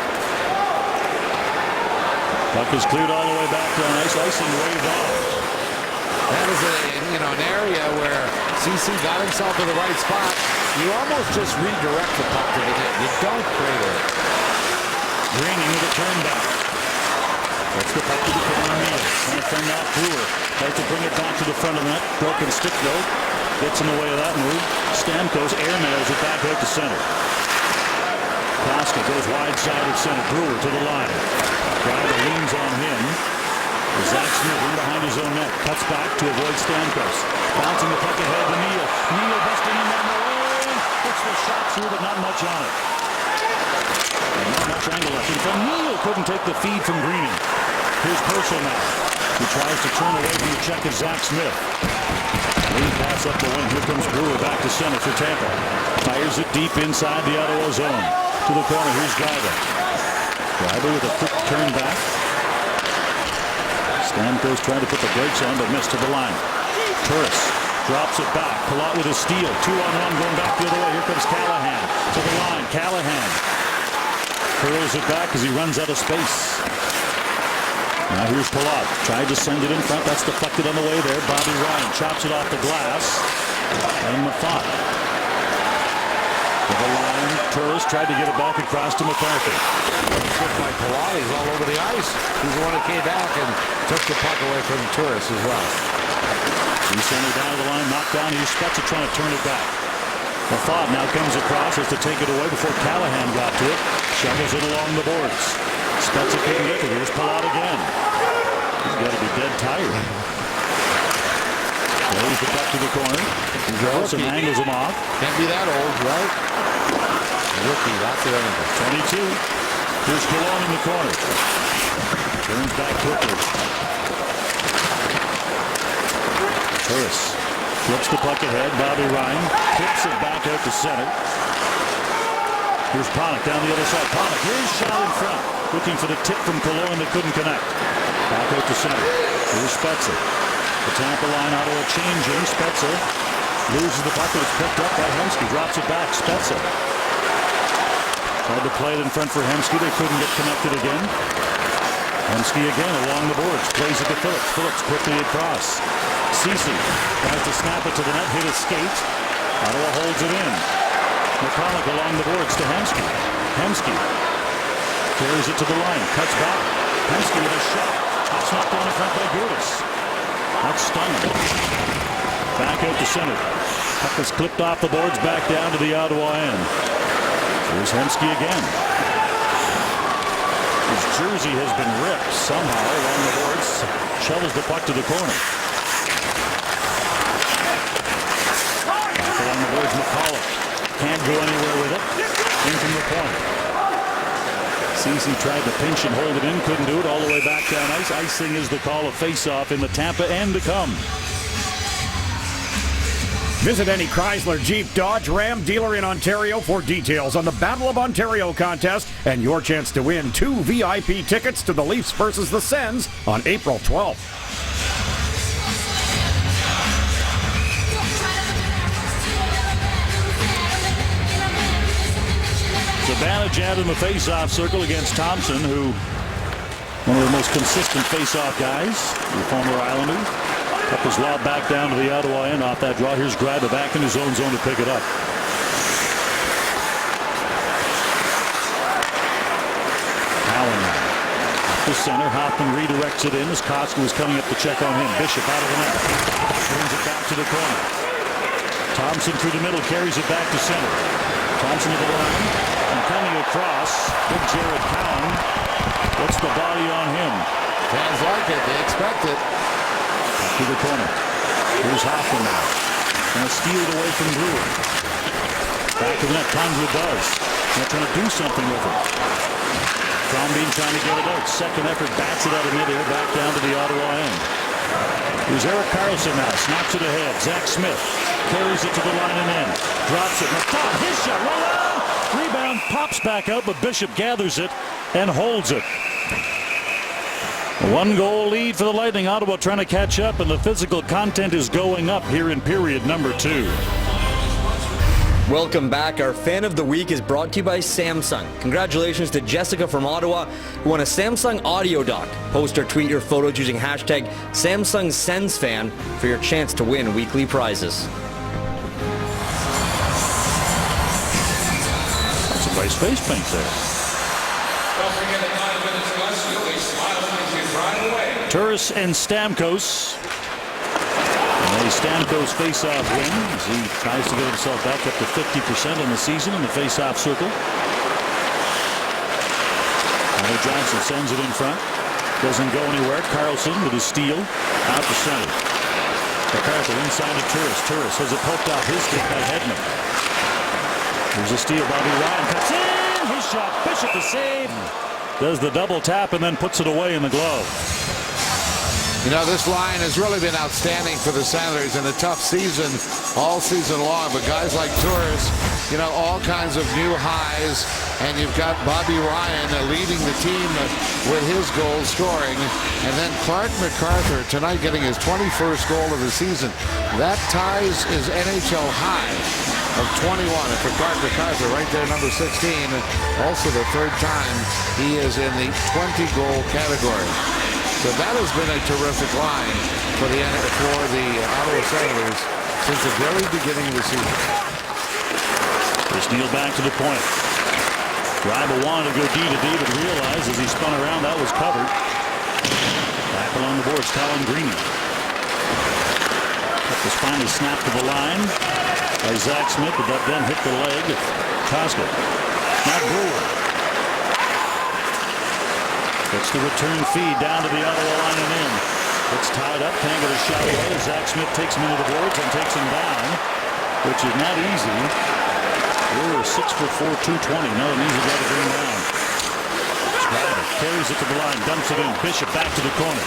Puck is cleared all the way back to an ice. Icing waved off. That is an area where CC got himself in the right spot. You almost just redirect the puck to the net. You don't create it. Greening with a turn back. That's the puck to the corner. Trying to fend off Brewer. Tries to bring it back to the front of the net. Broken stick though. Gets in the way of that move. Stamkos airmails it back out to center. Koska goes wide side at center. Brewer to the line. Driver leans on him. Zach Smith in behind his own net. Cuts back to avoid Stamkos. Bouncing the puck ahead to Neal. Neal busting in down the lane. Puts the shot through, but not much on it. And not much angle left. And from Neal couldn't take the feed from Greening. Here's Purcell now. He tries to turn away from the check of Zach Smith. Lead pass up the wing. Here comes Brewer back to center for Tampa. Fires it deep inside the Ottawa zone. To the corner. Here's Greiber. Greiber with a quick turn back. Stamkos trying to put the brakes on, but missed to the line. Turris drops it back. Palat with a steal. 2-on-1 going back the other way. Here comes Callahan to the line. Callahan curls it back as he runs out of space. Now here's Palat. Tried to send it in front. That's deflected on the way there. Bobby Ryan chops it off the glass. And Method. To the line. Turris tried to get it back across to McCarthy. Hit by Palat. He's all over the ice. He's the one that came back and took the puck away from Turris as well. He's sent it down the line. Knocked down. Here's Spezza trying to turn it back. Method now comes across. Has to take it away before Callahan got to it. Shovels it along the boards. Spezza couldn't get it. Here's Palat again. He's got to be dead tired. Plays the puck to the corner. Carlson angles him off. Can't be that old, right? Rookie, that's the other 22. Here's Cologne in the corner. Turns back quickly. Turris flips the puck ahead. Bobby Ryan tips it back out to center. Here's Pollock down the other side. Pollock, here's shot in front. Looking for the tip from Cologne that couldn't connect. Back out to center. Here's Spezza. The Tampa line, Ottawa changing. Spezza loses the puck. It's picked up by Hemsky. Drops it back. Spezza tried to play it in front for Hemsky. They couldn't get connected again. Hemsky again along the boards. Plays it to Phillips. Phillips quickly across. Ceci tries to snap it to the net. Hit his skate. Ottawa holds it in. McCulloch along the boards to Hemsky. Hemsky carries it to the line. Cuts back. Hemsky with a shot. That's knocked down in front by Gudas. That's stunning. Back out to center. Puck is clipped off the boards back down to the Ottawa end. Here's Hemsky again. His jersey has been ripped somehow along the boards. Shovels the puck to the corner. Back along the boards, McCulloch. Can't go anywhere with it. In from the point. Ceci tried to pinch and hold it in. Couldn't do it. All the way back down ice. Icing is the call of face-off in the Tampa end to come. Visit any Chrysler, Jeep, Dodge, Ram dealer in Ontario for details on the Battle of Ontario contest and your chance to win 2 VIP tickets to the Leafs versus the Sens on April 12th. Zibanejad in the face-off circle against Thompson, who one of the most consistent face-off guys, the former Islander. Up his lob back down to the Ottawa end off that draw. Here's Greiba back in his own zone to pick it up. Allen now. Up the center. Hoffman redirects it in as Koska was coming up to check on him. Bishop out of the net. Turns it back to the corner. Thompson through the middle. Carries it back to center. Thompson to the line. And coming across. Big Jared Cowan. What's the body on him? Fans like it. They expect it. To the corner. Here's Hoffman now. Going to steal it away from Brewer. Back to the net. Condra does. They're trying to do something with it. Crombie trying to get it out. Second effort. Bats it out of midair. Back down to the Ottawa end. Here's Erik Karlsson now. Snaps it ahead. Zach Smith carries it to the line and in. Drops it. McLeod. His shot. Right on. Rebound. Pops back out, but Bishop gathers it and holds it. A 1-goal lead for the Lightning. Ottawa trying to catch up, and the physical content is going up here in period number 2. Welcome back. Our Fan of the Week is brought to you by Samsung. Congratulations to Jessica from Ottawa, who won a Samsung audio dock. Post or tweet your photos using hashtag SamsungSensFan for your chance to win weekly prizes. That's a nice face paint there. Turris and Stamkos. A Stamkos face-off win as he tries to get himself back up to 50% in the season in the face-off circle. Johnson sends it in front. Doesn't go anywhere. Karlsson with his steal. Out to center. MacArthur inside to Turris. Turris has it poked off his stick by Hedman. There's a steal. Bobby Ryan cuts in. His shot. Bishop the save. Does the double tap and then puts it away in the glove. You know, this line has really been outstanding for the Senators in a tough season all season long. But guys like Turris, you know, all kinds of new highs. And you've got Bobby Ryan leading the team with his goal scoring. And then Clark MacArthur tonight getting his 21st goal of the season. That ties his NHL high of 21. And for Clark MacArthur, right there, number 16. Also the third time he is in the 20-goal category. So that has been a terrific line for the Ottawa Senators since the very beginning of the season. This deal back to the point. Greiba wanted to go D to D, but realized as he spun around that was covered. Back along the boards, Colin Greene. That was finally snapped to the line by Zach Smith, but that then hit the leg of Koska. Now Brewer. Gets the return feed down to the Ottawa line and in. It's tied up. Can't get a shot away. Zach Smith takes him into the boards and takes him down, which is not easy. Brewer is 6'4", 220. Not an easy guy to bring down. Greiba carries it to the line, dumps it in. Bishop back to the corner.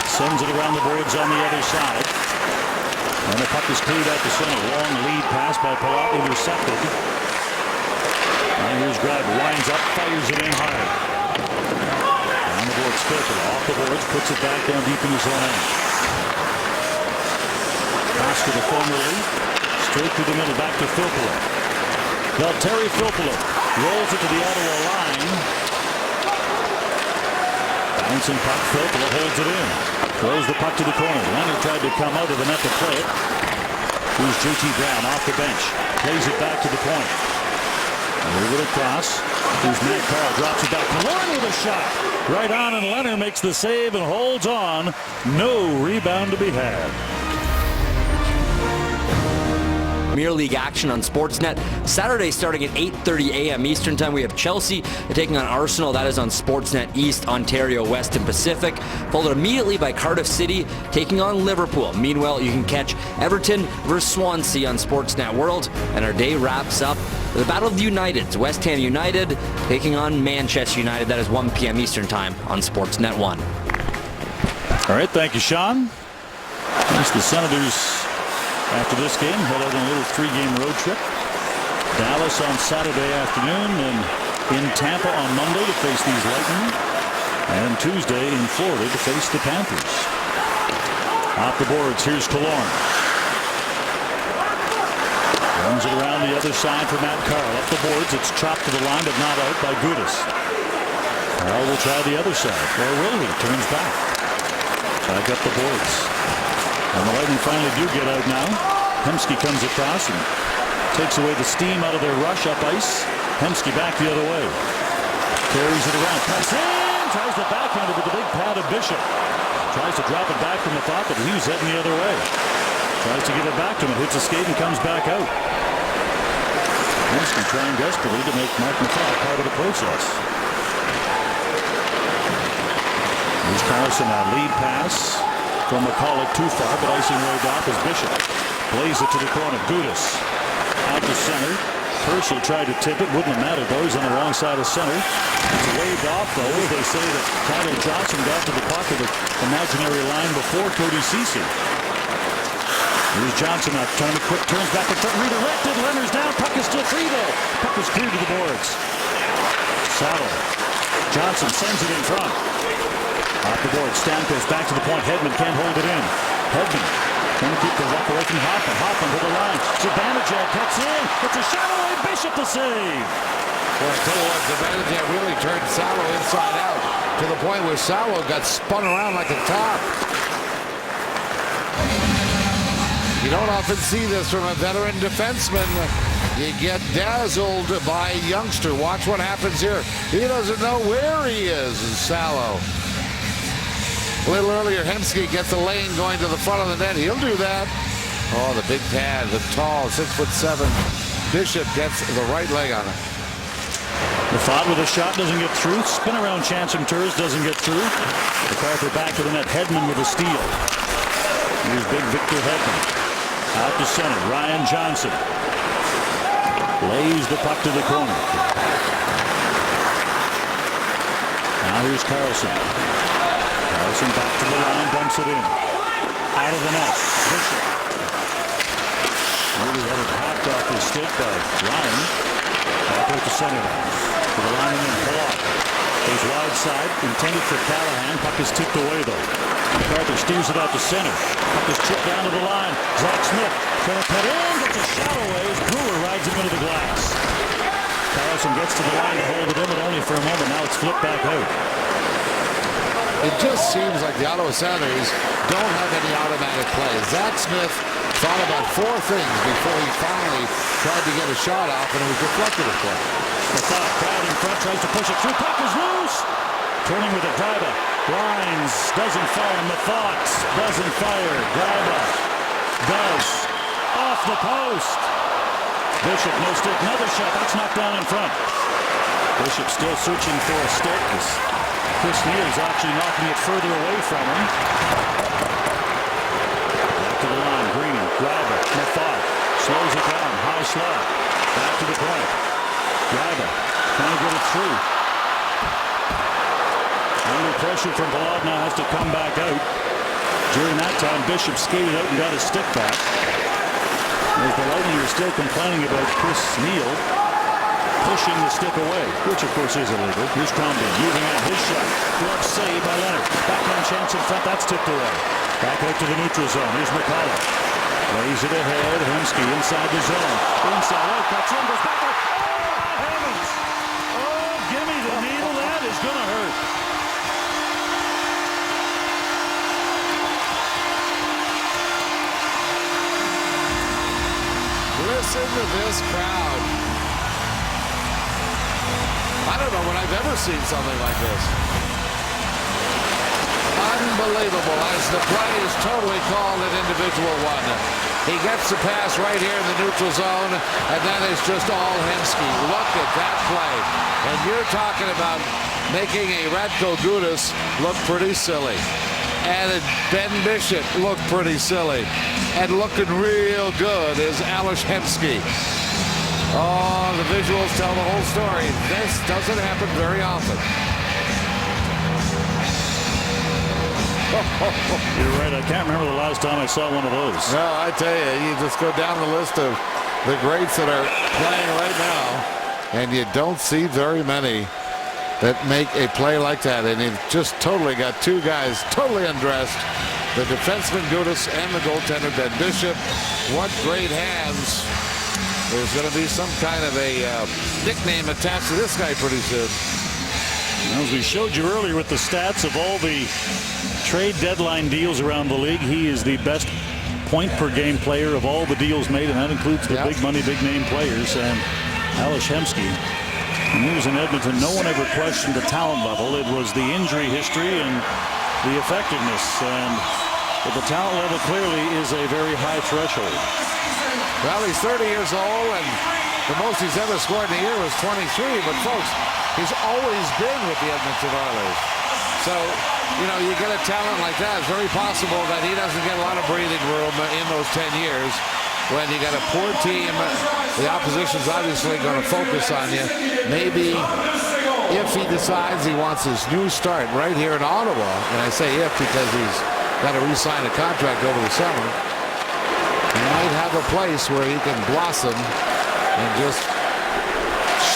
Sends it around the boards on the other side. And the puck is cleared out to center. Long lead pass by Palat, intercepted. And here's Greiba. Winds up, fires it in hard. On the boards, Filppula off the boards, puts it back down deep in his own end. Pass to the former Leaf. Straight through the middle, back to Filppula. Valtteri Filppula rolls it to the Ottawa line. Bouncing puck, Filppula holds it in. Throws the puck to the corner. Leonard tried to come out of the net to play it. Here's J.T. Brown off the bench. Plays it back to the point. Move it across. Here's Matt Carl. Drops it back. Killorn with a shot. Right on, and Leonard makes the save and holds on. No rebound to be had. Premier League action on Sportsnet. Saturday starting at 8:30 a.m. Eastern Time. We have Chelsea taking on Arsenal. That is on Sportsnet East, Ontario, West and Pacific. Followed immediately by Cardiff City taking on Liverpool. Meanwhile, you can catch Everton versus Swansea on Sportsnet World. And our day wraps up with the Battle of the Uniteds. West Ham United taking on Manchester United. That is 1 p.m. Eastern Time on Sportsnet 1. All right, thank you, Sean. As the Senators, after this game, head out on a little 3-game road trip. Dallas on Saturday afternoon, and in Tampa on Monday to face these Lightning, and Tuesday in Florida to face the Panthers. Off the boards, here's Killorn. Runs it around the other side for Matt Carle. Up the boards, it's chopped to the line, but not out by Gudas. Carle will try the other side, or will he? Turns back. Back up the boards. And the Lightning finally do get out now. Hemsky comes across and takes away the steam out of their rush up ice. Hemsky back the other way. Carries it around. Cuts in! Tries the backhander with the big pad of Bishop. Tries to drop it back from the thought, but he was heading the other way. Tries to get it back to him. It hits a skate and comes back out. Hemsky trying desperately to make Mark McLeod part of the process. Here's Carlson, a lead pass from McCulloch, too far, but icing waved off as Bishop plays it to the corner. Gudas out to center. Herschel tried to tip it, wouldn't have mattered though. He's on the wrong side of center. It's waved off though. They say that Tyler Johnson got to the puck of the imaginary line before Cody Ceci. Here's Johnson up, trying to quick turns back in front, redirected. Leonard's down. Puck is still free though. Puck is cleared to the boards. Saddle. Johnson sends it in front. Off the board, Stamkos back to the point. Hedman can't hold it in. Hedman trying to keep the luck away from Hoffman. Hoffman to the line. Zibanejad cuts in. It's a shot away. Bishop to save. Well, I tell you what, Zibanejad really turned Salo inside out to the point where Salo got spun around like a top. You don't often see this from a veteran defenseman. You get dazzled by a youngster. Watch what happens here. He doesn't know where he is, Salo. A little earlier, Hemsky gets a lane going to the front of the net. He'll do that. Oh, the big pad, the tall, 6'7". Bishop gets the right leg on it. McLeod with a shot doesn't get through. Spin around chance from Turs doesn't get through. MacArthur back to the net. Hedman with a steal. Here's big Victor Hedman. Out to center. Ryan Johnson. Lays the puck to the corner. Now here's Carlson. Carlson back to the line, dumps it in. Out of the net. Bishop. Maybe had it hacked off his stick by Ryan. Back out to center now. To the line and then pull off. Goes wide side, intended for Callahan. Puck is tipped away though. MacArthur steers it out to center. Puck is chipped down to the line. Zach Smith trying to cut in, gets a shot away as Brewer rides him into the glass. Carlson gets to the line to hold it in, but only for a moment. Now it's flipped back out. It just seems like the Ottawa Senators don't have any automatic plays. Zach Smith thought about 4 things before he finally tried to get a shot off, and it was deflected, of course. McLeod crowd in front, tries to push it through. Puck is loose. Turning with a driver. Lines doesn't fire. McLeod doesn't fire. Driver does. Off the post. Bishop, no stick. Another shot. That's knocked down in front. Bishop still searching for a stick. Chris Neal's actually knocking it further away from him. Back to the line. Greening. Driver. McLeod slows it down. High slot. Back to the point. Driver trying to get it through. Under pressure from Balad, now has to come back out. During that time, Bishop skated out and got his stick back. As the Lightning are still complaining about Chris Neal pushing the stick away, which of course is illegal. Here's Crombie using out his shot. Glove save by Leonard. Backhand chance in front, that's tipped away. Back out to the neutral zone. Here's McCulloch. Lays it ahead. Hemsky inside the zone. Inside out, cuts in, goes back out. Oh, heavens! Oh, give me the needle. That is going to hurt. Listen to this crowd. I don't know when I've ever seen something like this. Unbelievable as the play is totally called an individual one. He gets the pass right here in the neutral zone, and then it's just all Hemsky. Look at that play. And you're talking about making a Radko Gudas look pretty silly. And Ben Bishop looked pretty silly. And looking real good is Ales Hemsky. Oh, the visuals tell the whole story. This doesn't happen very often. You're right. I can't remember the last time I saw one of those. No, I tell you, you just go down the list of the greats that are playing right now, and you don't see very many that make a play like that. And you've just totally got two guys totally undressed. The defenseman Gudas and the goaltender Ben Bishop. What great hands. There's going to be some kind of a nickname attached to this guy pretty soon. As we showed you earlier with the stats of all the trade deadline deals around the league, he is the best point per game player of all the deals made, and that includes the big money, big name players. And Ales Hemsky, when he was in Edmonton, no one ever questioned the talent level. It was the injury history and the effectiveness. And but the talent level clearly is a very high threshold. Well, he's 30 years old, and the most he's ever scored in a year was 23. But folks, he's always been with the Edmonton Oilers. So, you know, you get a talent like that, it's very possible that he doesn't get a lot of breathing room in those 10 years. When you got a poor team, the opposition's obviously going to focus on you. Maybe if he decides he wants his new start right here in Ottawa, and I say if because he's got to re-sign a contract over the summer, he might have a place where he can blossom and just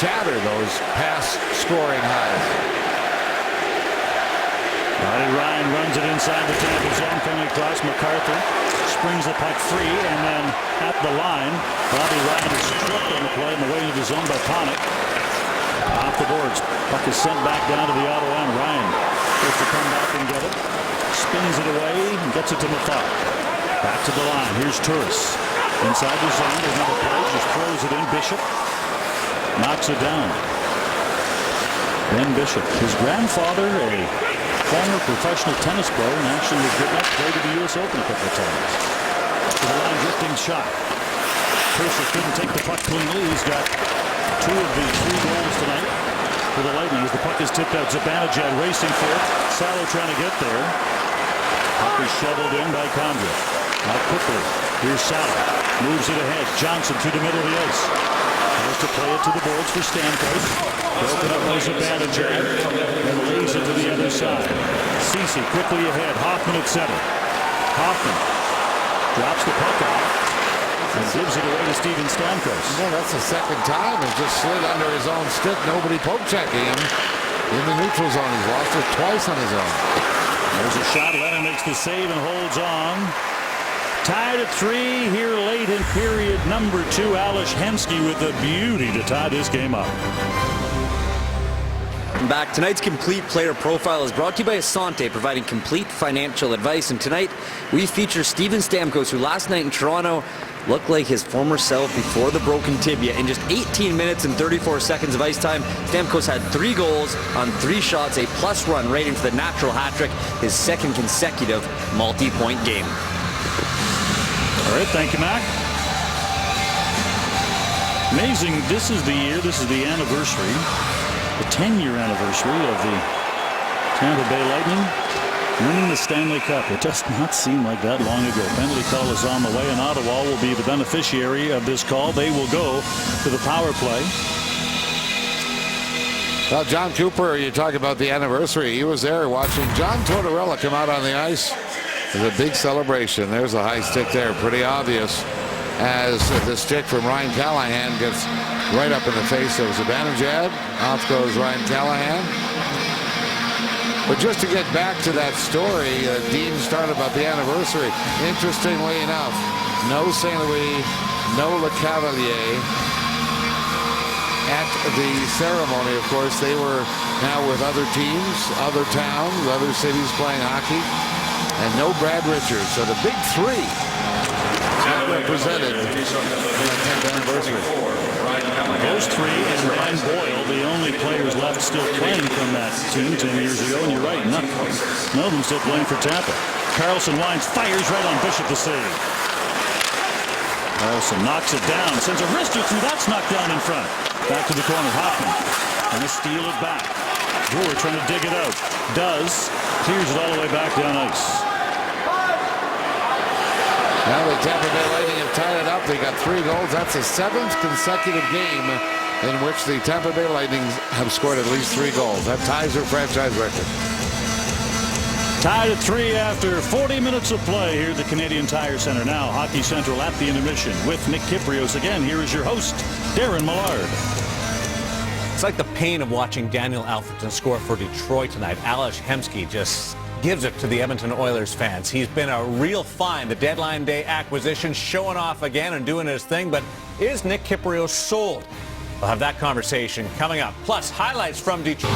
shatter those past scoring highs. Bobby Ryan runs it inside the Tampa zone, coming across. MacArthur springs the puck free, and then at the line, Bobby Ryan is stripped on the play in the way into the zone by Panik. Off the boards, puck is sent back down to the Ottawa, and Ryan gets to come back and get it. Spins it away and gets it to Mathar. Back to the line. Here's Turris. Inside the zone, there's another play. Just throws it in. Bishop knocks it down. Ben Bishop, his grandfather, a former professional tennis player, and actually was good enough to play to the U.S. Open a couple of times. To the line, drifting shot. Turris couldn't take the puck cleanly. He's got 2 of the 3 goals tonight for the Lightning. As the puck is tipped out, Zibanejad racing for it. Salo trying to get there. Puck is shoveled in by Condra. Now quickly, here's Salo. Moves it ahead. Johnson through the middle of the ice. Tries to play it to the boards for Stamkos. Broken up by Zibanejad. And lays it to the other side. Ceci quickly ahead. Hoffman at center. Hoffman drops the puck off and gives it away to Steven Stamkos. Well, that's the second time. It just slid under his own stick. Nobody poke checking him in the neutral zone. He's lost it twice on his own. There's a shot. Lennon makes the save and holds on. Tied at 3 here late in period number 2. Ales Hemsky with a beauty to tie this game up. Back. Tonight's complete player profile is brought to you by Asante, providing complete financial advice. And tonight we feature Steven Stamkos, who last night in Toronto looked like his former self before the broken tibia. In just 18 minutes and 34 seconds of ice time, Stamkos had 3 goals on 3 shots, a plus run rating for the natural hat trick, his second consecutive multi-point game. All right, thank you, Mac. Amazing, this is the year, this is the anniversary, the 10-year anniversary of the Tampa Bay Lightning winning the Stanley Cup. It does not seem like that long ago. Penalty call is on the way, and Ottawa will be the beneficiary of this call. They will go to the power play. Well, John Cooper, you talk about the anniversary. He was there watching John Tortorella come out on the ice. There's a big celebration. There's a high stick there, pretty obvious, as the stick from Ryan Callahan gets right up in the face of Zibanejad. Off goes Ryan Callahan. But just to get back to that story, Dean started about the anniversary. Interestingly enough, no St. Louis, no LeCavalier at the ceremony. Of course, they were now with other teams, other towns, other cities playing hockey. And no Brad Richards. So the big 3 not represented in the 10th anniversary. Those 3 and Ryan Boyle, the only players left still playing from that team 10 years ago. And you're right, none of them still playing for Tampa. Carlson winds, fires right on Bishop to save. Carlson knocks it down, sends a wrister through. That's knocked down in front. Back to the corner, Hoffman. Trying to steal it back. Brewer trying to dig it out. Does. Clears it all the way back down ice. Now the Tampa Bay Lightning have tied it up. They got 3 goals. That's the 7th consecutive game in which the Tampa Bay Lightning have scored at least 3 goals. That ties their franchise record. Tied at 3 after 40 minutes of play here at the Canadian Tire Center. Now Hockey Central at the intermission with Nick Kypreos. Again, here is your host, Darren Millard. It's like the pain of watching Daniel Alfredsson score for Detroit tonight. Ales Hemsky just gives it to the Edmonton Oilers fans. He's been a real find. The deadline day acquisition, showing off again and doing his thing. But is Nick Kypreos sold? We'll have that conversation coming up. Plus, highlights from Detroit.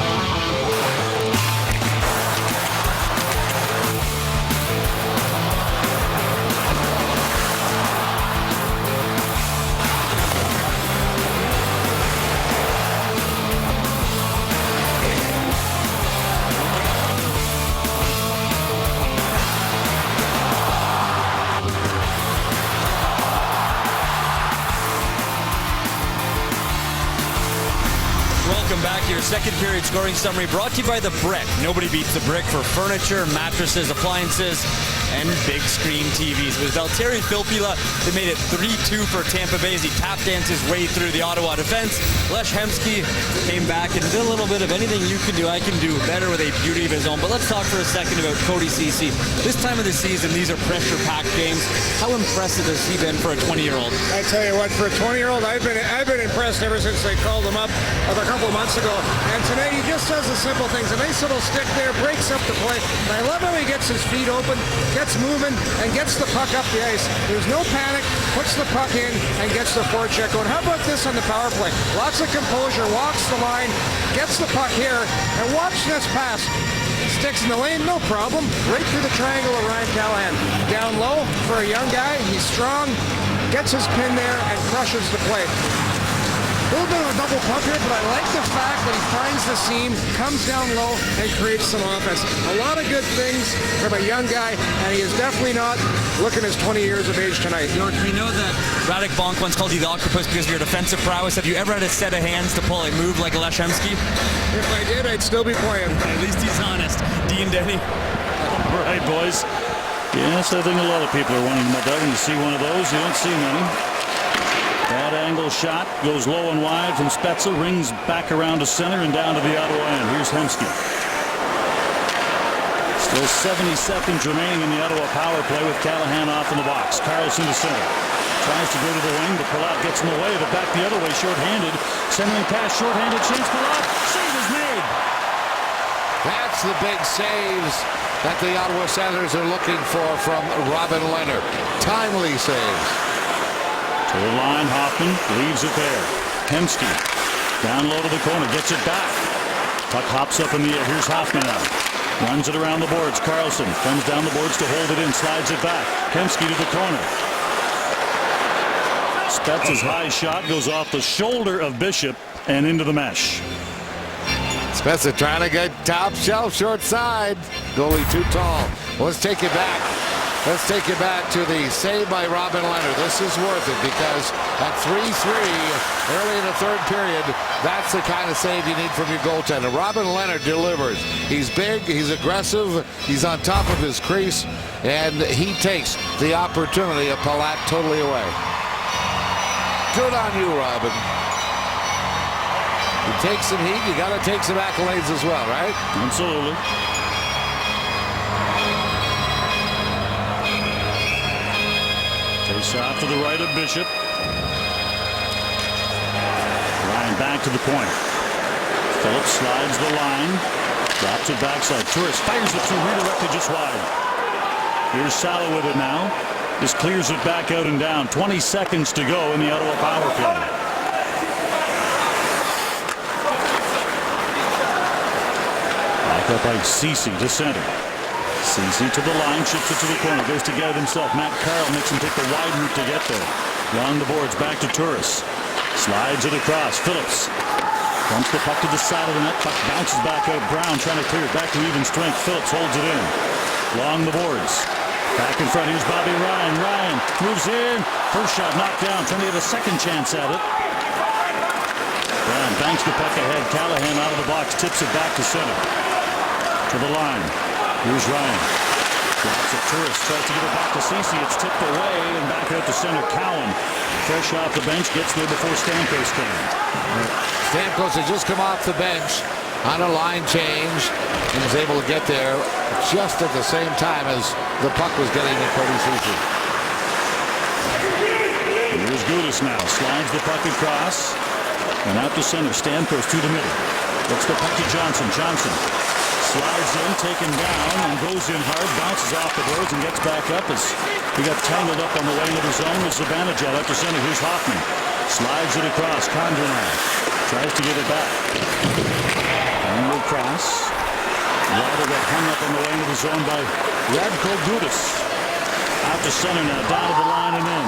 Welcome back. Your second period scoring summary brought to you by The Brick. Nobody beats The Brick for furniture, mattresses, appliances, and big screen TVs. With Valtteri Filppula, they made it 3-2 for Tampa Bay as he tap danced his way through the Ottawa defense. Ales Hemsky came back and did a little bit of anything you can do, I can do better with a beauty of his own. But let's talk for a second about Cody Ceci. This time of the season, these are pressure-packed games. How impressive has he been for a 20-year-old? I tell you what, for a 20-year-old, I've been impressed ever since they called him up a couple months ago. And tonight he just does the simple things. A nice little stick there, breaks up the play. And I love how he gets his feet open, gets moving, and gets the puck up the ice. There's no panic, puts the puck in, and gets the forecheck going. How about this on the power play? Lots of composure, walks the line, gets the puck here, and watch this pass. Sticks in the lane, no problem. Right through the triangle of Ryan Callahan. Down low for a young guy. He's strong, gets his pin there, and crushes the play. A little bit of a double pump here, but I like the fact that he finds the seam, comes down low, and creates some offense. A lot of good things from a young guy, and he is definitely not looking his 20 years of age tonight. George, we know that Radek Bonk once called you the octopus because of your defensive prowess. Have you ever had a set of hands to pull a move like Ales Hemsky? If I did, I'd still be playing. At least he's honest. Dean Denny. All right, boys. Yes, I think a lot of people are wanting to see one of those. You don't see many. That angle shot goes low and wide from Spezza, rings back around to center and down to the Ottawa end. Here's Hemsky. Still 70 seconds remaining in the Ottawa power play with Callahan off in the box. Carlson to center. Tries to go to the wing, but Palat gets in the way. But back the other way, shorthanded. Centering pass, shorthanded, chance Palat. Save is made. That's the big saves that the Ottawa Senators are looking for from Robin Lehner. Timely saves. To the line, Hoffman leaves it there. Hemsky down low to the corner, gets it back. Puck hops up in the air. Here's Hoffman now. Runs it around the boards. Carlson comes down the boards to hold it in, slides it back. Hemsky to the corner. Spezza's high shot goes off the shoulder of Bishop and into the mesh. Spezza trying to get top shelf, short side. Goalie too tall. Well, let's take it back. Let's take it back to the save by Robin Lehner. This is worth it because at 3-3 early in the third period, that's the kind of save you need from your goaltender. Robin Lehner delivers. He's big, he's aggressive, he's on top of his crease, and he takes the opportunity of Palat totally away. Good on you, Robin. You take some heat, you got to take some accolades as well, right? Absolutely. Face off to the right of Bishop. Ryan back to the point. Phillips slides the line. Drops it backside. Turris fires it through, redirected just wide. Here's Salo with it now. Just clears it back out and down. 20 seconds to go in the Ottawa power play. Back up by Ceci to center. Ceci to the line, ships it to the corner, goes to get it himself. Matt Carroll makes him take the wide route to get there. Along the boards, back to Turris. Slides it across. Phillips dumps the puck to the side of the net. Puck bounces back out. Brown trying to clear it back to even strength. Phillips holds it in. Along the boards. Back in front, here's Bobby Ryan. Ryan moves in. First shot knocked down. Trying to get a second chance at it. Brown banks the puck ahead. Callahan out of the box. Tips it back to center. To the line. Here's Ryan. Drops it. Turris tries to get it back to Ceci. It's tipped away and back out to center. Cowan, fresh off the bench, gets there before Stamkos came. Stamkos had just come off the bench on a line change and was able to get there just at the same time as the puck was getting to Cody Ceci. Here's Gudas now. Slides the puck across and out to center. Stamkos to the middle. Gets the puck to Johnson. Johnson slides in, taken down, and goes in hard, bounces off the boards and gets back up as he got tangled up on the way into the zone with Zibanejad out to center. Here's Hoffman. Slides it across. Condrenov tries to get it back. And across. Ryder got hung up on the way into the zone by Radko Gudas. Out to center now, down to the line and in.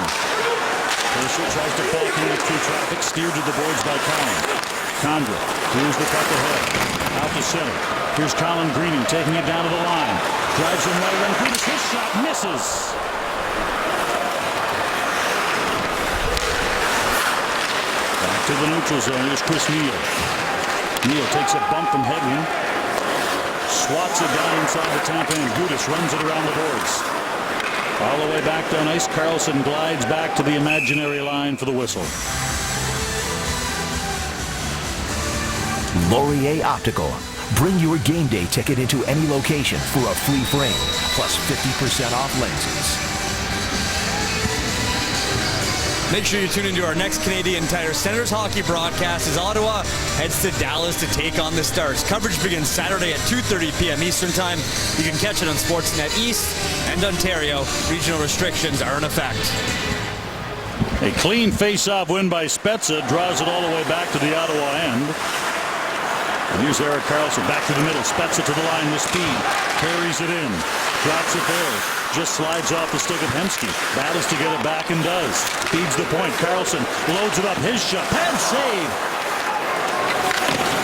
Purser tries to fall through traffic, steered to the boards by Cowan. Condra clears the puck ahead. Out to center. Here's Colin Greening taking it down to the line. Drives in right around Gudas. His shot misses. Back to the neutral zone. Here's Chris Neal. Neal takes a bump from Hedman. Swats it down inside the Tampa end. Gudas runs it around the boards. All the way back down ice. Karlsson glides back to the imaginary line for the whistle. Laurier Optical. Bring your game day ticket into any location for a free frame, plus 50% off lenses. Make sure you tune into our next Canadian Tire Senators hockey broadcast as Ottawa heads to Dallas to take on the Stars. Coverage begins Saturday at 2:30 p.m. Eastern Time. You can catch it on Sportsnet East and Ontario. Regional restrictions are in effect. A clean face-off win by Spezza draws it all the way back to the Ottawa end. And here's Erik Karlsson back to the middle. Spezza to the line with speed. Carries it in. Drops it there. Just slides off the stick of Hemsky. Battles to get it back and does. Feeds the point. Karlsson loads it up. His shot. Pad save.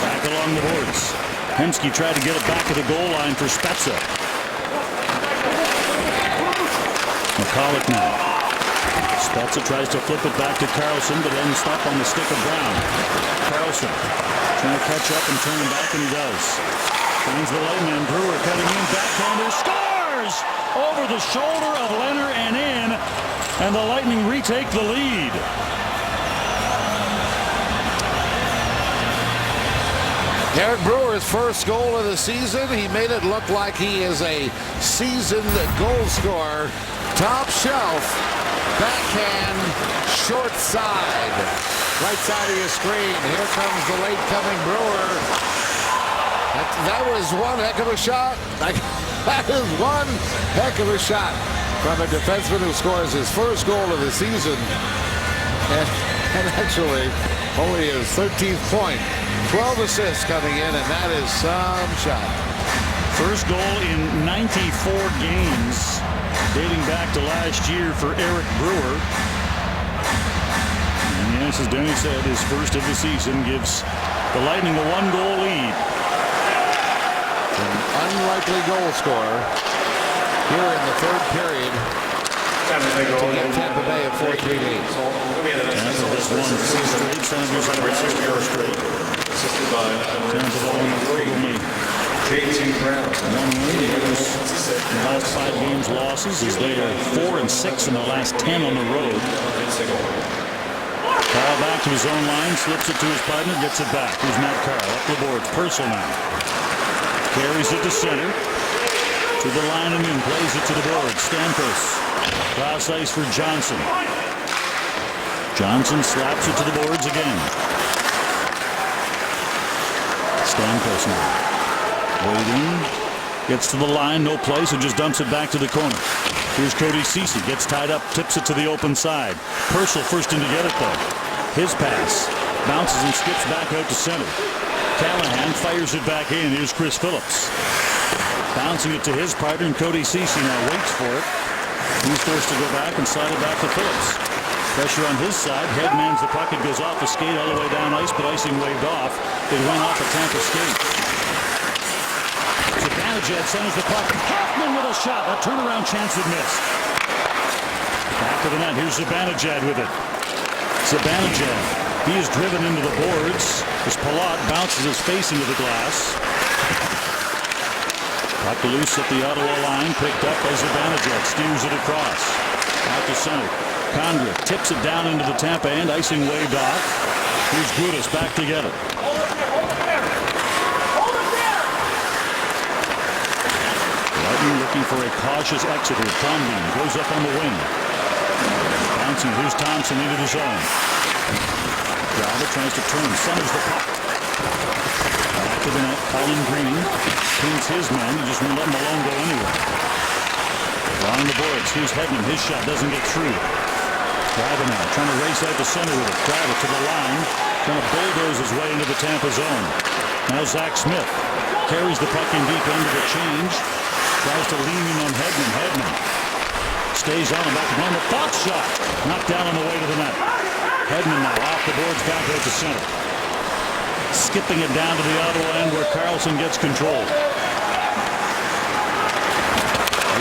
Back along the boards. Hemsky tried to get it back to the goal line for Spezza. McCulloch now. Spezza tries to flip it back to Karlsson, but ends up on the stick of Brown. Karlsson trying to catch up and turn him back, and he does. Finds the lane man. Brewer cutting in. Backhander scores! Over the shoulder of Leonard and in. And the Lightning retake the lead. Eric Brewer's first goal of the season. He made it look like he is a seasoned goal scorer. Top shelf. Backhand. Short side. Right side of your screen. Here comes the late coming Brewer. That was one heck of a shot. That is one heck of a shot from a defenseman who scores his first goal of the season. And actually only his 13th point. 12 assists coming in, and that is some shot. First goal in 94 games dating back to last year for Eric Brewer. And yes, as Denny said, his first of the season gives the Lightning a one-goal lead. An unlikely goal scorer here in the third period to get Tampa Bay a 4-3 lead. Tampa has won 4 straight. Senators have lost 4 straight. Tampa Bay only one win. The last 5 games losses as they are 4-6 in the last 10 on the road. Carl back to his own line, slips it to his partner, gets it back. Here's Matt Carl up the boards. Purcell now. Carries it to center. To the line and in. Plays it to the boards. Stamkos. Cross ice for Johnson. Johnson slaps it to the boards again. Stamkos now. Waiting. Gets to the line. No play, so just dumps it back to the corner. Here's Cody Ceci. Gets tied up. Tips it to the open side. Purcell first in to get it, though. His pass. Bounces and skips back out to center. Callahan fires it back in. Here's Chris Phillips. Bouncing it to his partner, and Cody Ceci now waits for it. He's forced to go back and slide it back to Phillips. Pressure on his side. Headmans the puck. It goes off the skate all the way down ice, but icing waved off. It went off a Tampa skate. Zibanejad centers the puck. Hoffman with a shot. A turnaround chance that missed. Back to the net. Here's Zibanejad with it. Zibanejad. He is driven into the boards as Palat bounces his face into the glass. Puck loose at the Ottawa line. Picked up by Zibanejad. Steers it across. Out to center. Condra tips it down into the Tampa end. Icing waved off. Here's Gudas back together. Lightning looking for a cautious exit here. Trombin goes up on the wing. Bouncing. Here's Thompson into the zone. Grava tries to turn. Centers the puck. Back to the net. Colin Green paints his man. He just won't let Malone go anywhere. Along the boards. Here's Hedman. His shot doesn't get through. Grava now trying to race out to center with it. Grava to the line. Trying to bulldoze his way into the Tampa zone. Now Zach Smith carries the puck in deep end of the change. Tries to lean in on Hedman. Hedman stays on him. Back to the Fox shot. Knocked down on the way to the net. Hedman now off the boards back out to center. Skipping it down to the Ottawa end where Carlson gets control.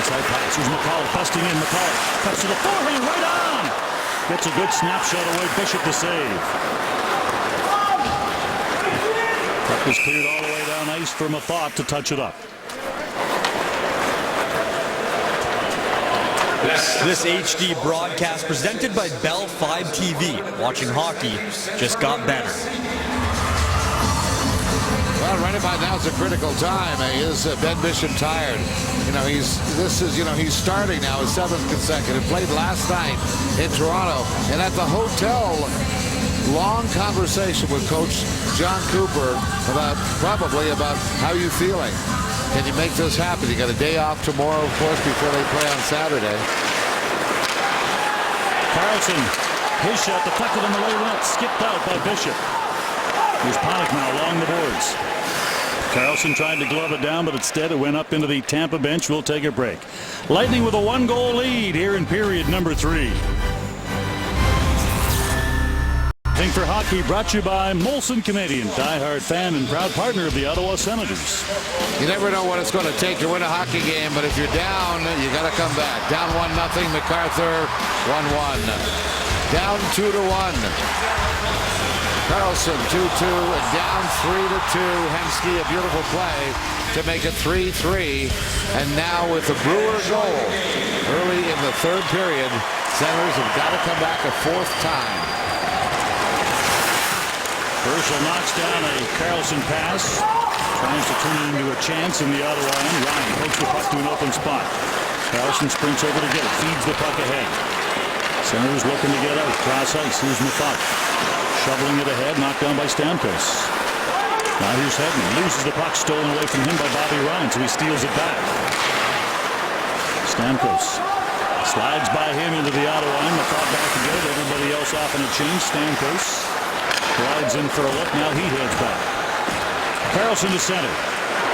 Outside pass. Here's McCullough busting in. McCullough cuts to the forehand right on. Gets a good snapshot away. Bishop to save. Puck is cleared all the way down ice for Mathot to touch it up. This HD broadcast presented by Bell 5 TV. Watching hockey just got better. Well, right about now it's a critical time. Is Ben Bishop tired? He's starting now his 7th consecutive. Played last night in Toronto, and at the hotel, long conversation with Coach John Cooper about how you feeling. Can you make this happen? You got a day off tomorrow, of course, before they play on Saturday. Carlson, his shot deflected on the way to the net, skipped out by Bishop. Here's Pollock now along the boards. Carlson tried to glove it down, but instead it went up into the Tampa bench. We'll take a break. Lightning with a 1-goal lead here in period number 3. Think for Hockey brought to you by Molson Canadian, diehard fan and proud partner of the Ottawa Senators. You never know what it's going to take to win a hockey game, but if you're down, you got to come back. Down 1-0, MacArthur 1-1. Down 2-1. Carlson 2-2 and down 3-2. Hemsky a beautiful play to make it 3-3. And now with the Brewer goal early in the 3rd period, Senators have got to come back a 4th time. Herschel knocks down a Carlson pass. Tries to turn it into a chance in the Ottawa end. Ryan pokes the puck to an open spot. Carlson sprints over to get it. Feeds the puck ahead. Senators looking to get out. Cross ice. Here's Mathot. Shoveling it ahead. Knocked down by Stamkos. Now here's Hedman. Loses the puck. Stolen away from him by Bobby Ryan, so he steals it back. Stamkos slides by him into the Ottawa end. Mathot back to get it. Everybody else off in a change. Stamkos glides in for a look. Now he heads back. Carlson to center.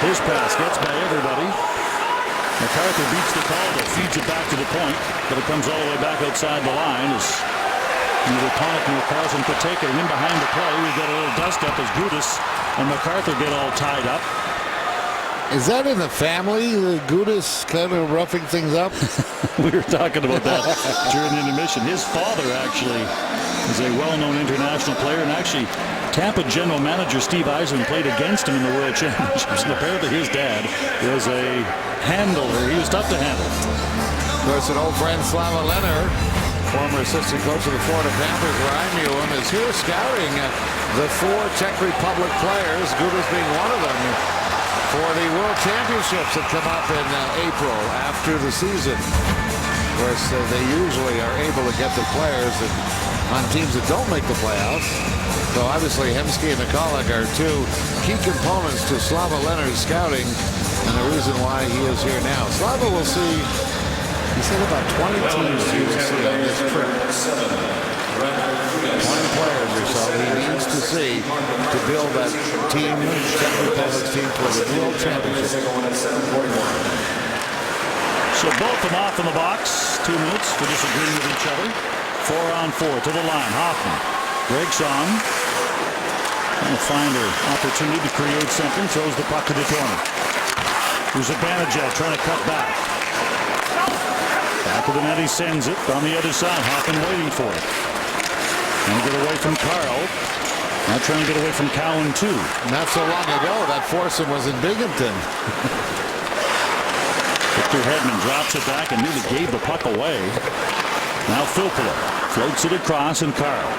His pass gets by everybody. MacArthur beats the call, but feeds it back to the point, but it comes all the way back outside the line as neither Pollock nor Carlson could take it. And in behind the play, we get a little dust up as Gudas and MacArthur get all tied up. Is that in the family? Gudas kind of roughing things up? We were talking about that during the intermission. His father actually is a well-known international player, and actually Tampa general manager Steve Yzerman played against him in the World Championships, and apparently his dad was a handler. He was tough to handle. Of course, an old friend, Slava Leonard, former assistant coach of the Florida Panthers, where I knew him, is here scouting the 4 Czech Republic players, Gudas being one of them, for the World Championships that come up in April after the season. Of course, they usually are able to get the players on teams that don't make the playoffs. So obviously Hemsky and McCullough are 2 key components to Slava Leonard's scouting and the reason why he is here now. Slava will see, he said about 20 teams he will see on this trip. 20 players or so he needs to see to build that team, Czech Republic's team, for the World Championship. So both of them off in the box. 2 minutes for disagreeing with each other. 4-on-4 to the line. Hoffman breaks on. Trying to find an opportunity to create something. Throws the puck to the corner. Here's Zibanejad trying to cut back. Back of the net, he sends it on the other side. Hoffman waiting for it. Trying to get away from Carl. Now trying to get away from Cowan too. Not so long ago, that foursome was in Binghamton. Victor Hedman drops it back and nearly gave the puck away. Now Filppula floats it across, and Carl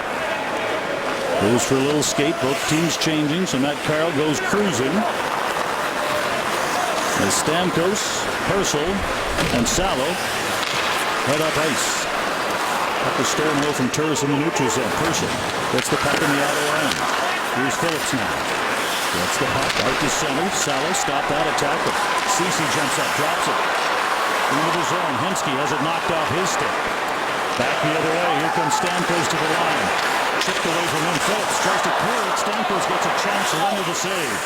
goes for a little skate. Both teams changing, so Matt Carl goes cruising. As Stamkos, Purcell, and Salo head up ice. Up the sternwheel from Turris in the neutral zone. Purcell gets the puck in the Ottawa end. Here's Phillips now. Gets the puck out to center. Salo stopped that attack, but Ceci jumps up, drops it into the zone. Hemsky has it knocked off his stick. Back the other way. Here comes Stamkos to the line. Chipped away from him. Phillips tries to clear it. Stamkos gets a chance to run to the save.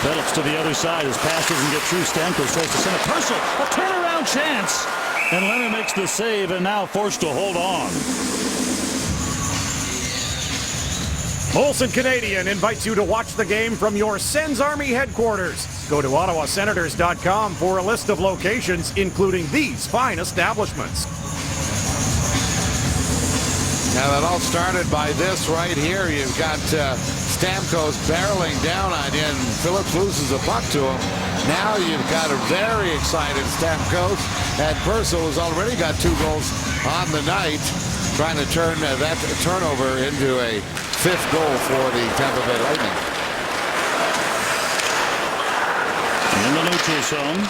Phillips to the other side. His pass doesn't get through. Stamkos tries to send a Purcell. A turnaround chance. And Leonard makes the save and now forced to hold on. Molson Canadian invites you to watch the game from your Sens Army headquarters. Go to OttawaSenators.com for a list of locations, including these fine establishments. Now that all started by this right here. You've got Stamkos barreling down on you, and Phillips loses the puck to him. Now you've got a very excited Stamkos, and Purcell has already got 2 goals on the night, trying to turn that turnover into a 5th goal for the Tampa Bay Lightning. In the neutral zone.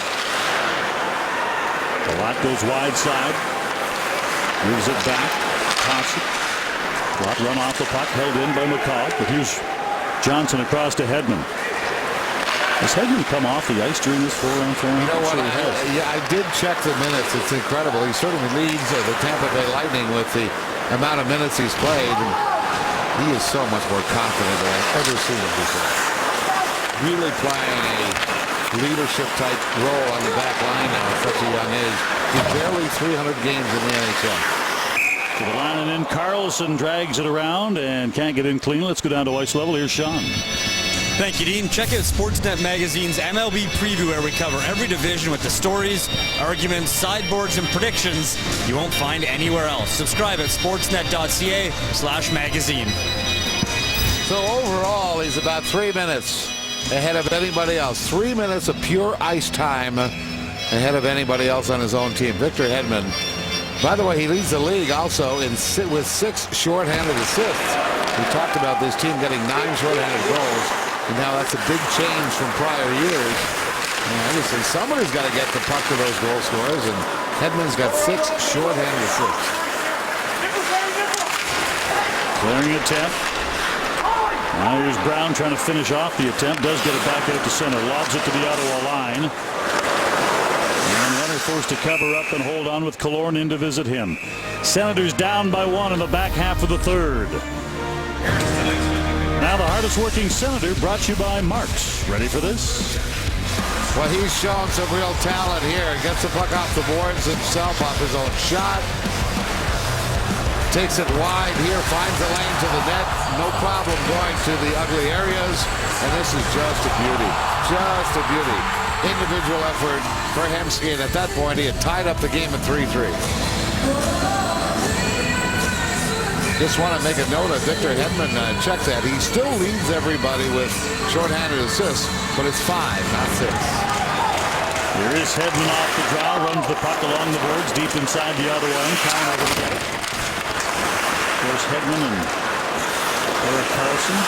The lot goes wide side. Moves it back. Toss it. Run off the puck. Held in by McCall. But here's Johnson across to Hedman. Has Hedman come off the ice during this 4-on-4? You know what? I did check the minutes. It's incredible. He certainly leads the Tampa Bay Lightning with the amount of minutes he's played. And he is so much more confident than I've ever seen him before. Really playing a leadership-type role on the back line now at such a young age. He's barely 300 games in the NHL. To the line and in. Carlson drags it around and can't get in clean. Let's go down to ice level. Here's Sean. Thank you, Dean. Check out Sportsnet Magazine's MLB Preview, where we cover every division with the stories, arguments, sideboards, and predictions you won't find anywhere else. Subscribe at sportsnet.ca/magazine. So overall, he's about 3 minutes ahead of anybody else. 3 minutes of pure ice time ahead of anybody else on his own team. Victor Hedman. By the way, he leads the league also with 6 shorthanded assists. We talked about this team getting 9 shorthanded goals. And now that's a big change from prior years. And obviously, somebody's got to get the puck to those goal scorers, and Hedman's got 6 shorthanded assists. Clearing attempt. Now here's Brown trying to finish off the attempt. Does get it back out to center. Lobs it to the Ottawa line. And Leonard forced to cover up and hold on with Killorn in to visit him. Senators down by 1 in the back half of the 3rd. Now the hardest working Senator, brought to you by Marks. Ready for this? Well, he's shown some real talent here. Gets the puck off the boards himself, off his own shot. Takes it wide here, finds the lane to the net. No problem going to the ugly areas. And this is just a beauty. Just a beauty. Individual effort for Hemsky. And at that point, he had tied up the game at 3-3. Just want to make a note of Victor Hedman. Check that. He still leads everybody with shorthanded assists, but it's 5, not 6. Here is Hedman off the draw, runs the puck along the boards, deep inside the Ottawa end. Cowan over to get it. Of course, Hedman and Erik Karlsson,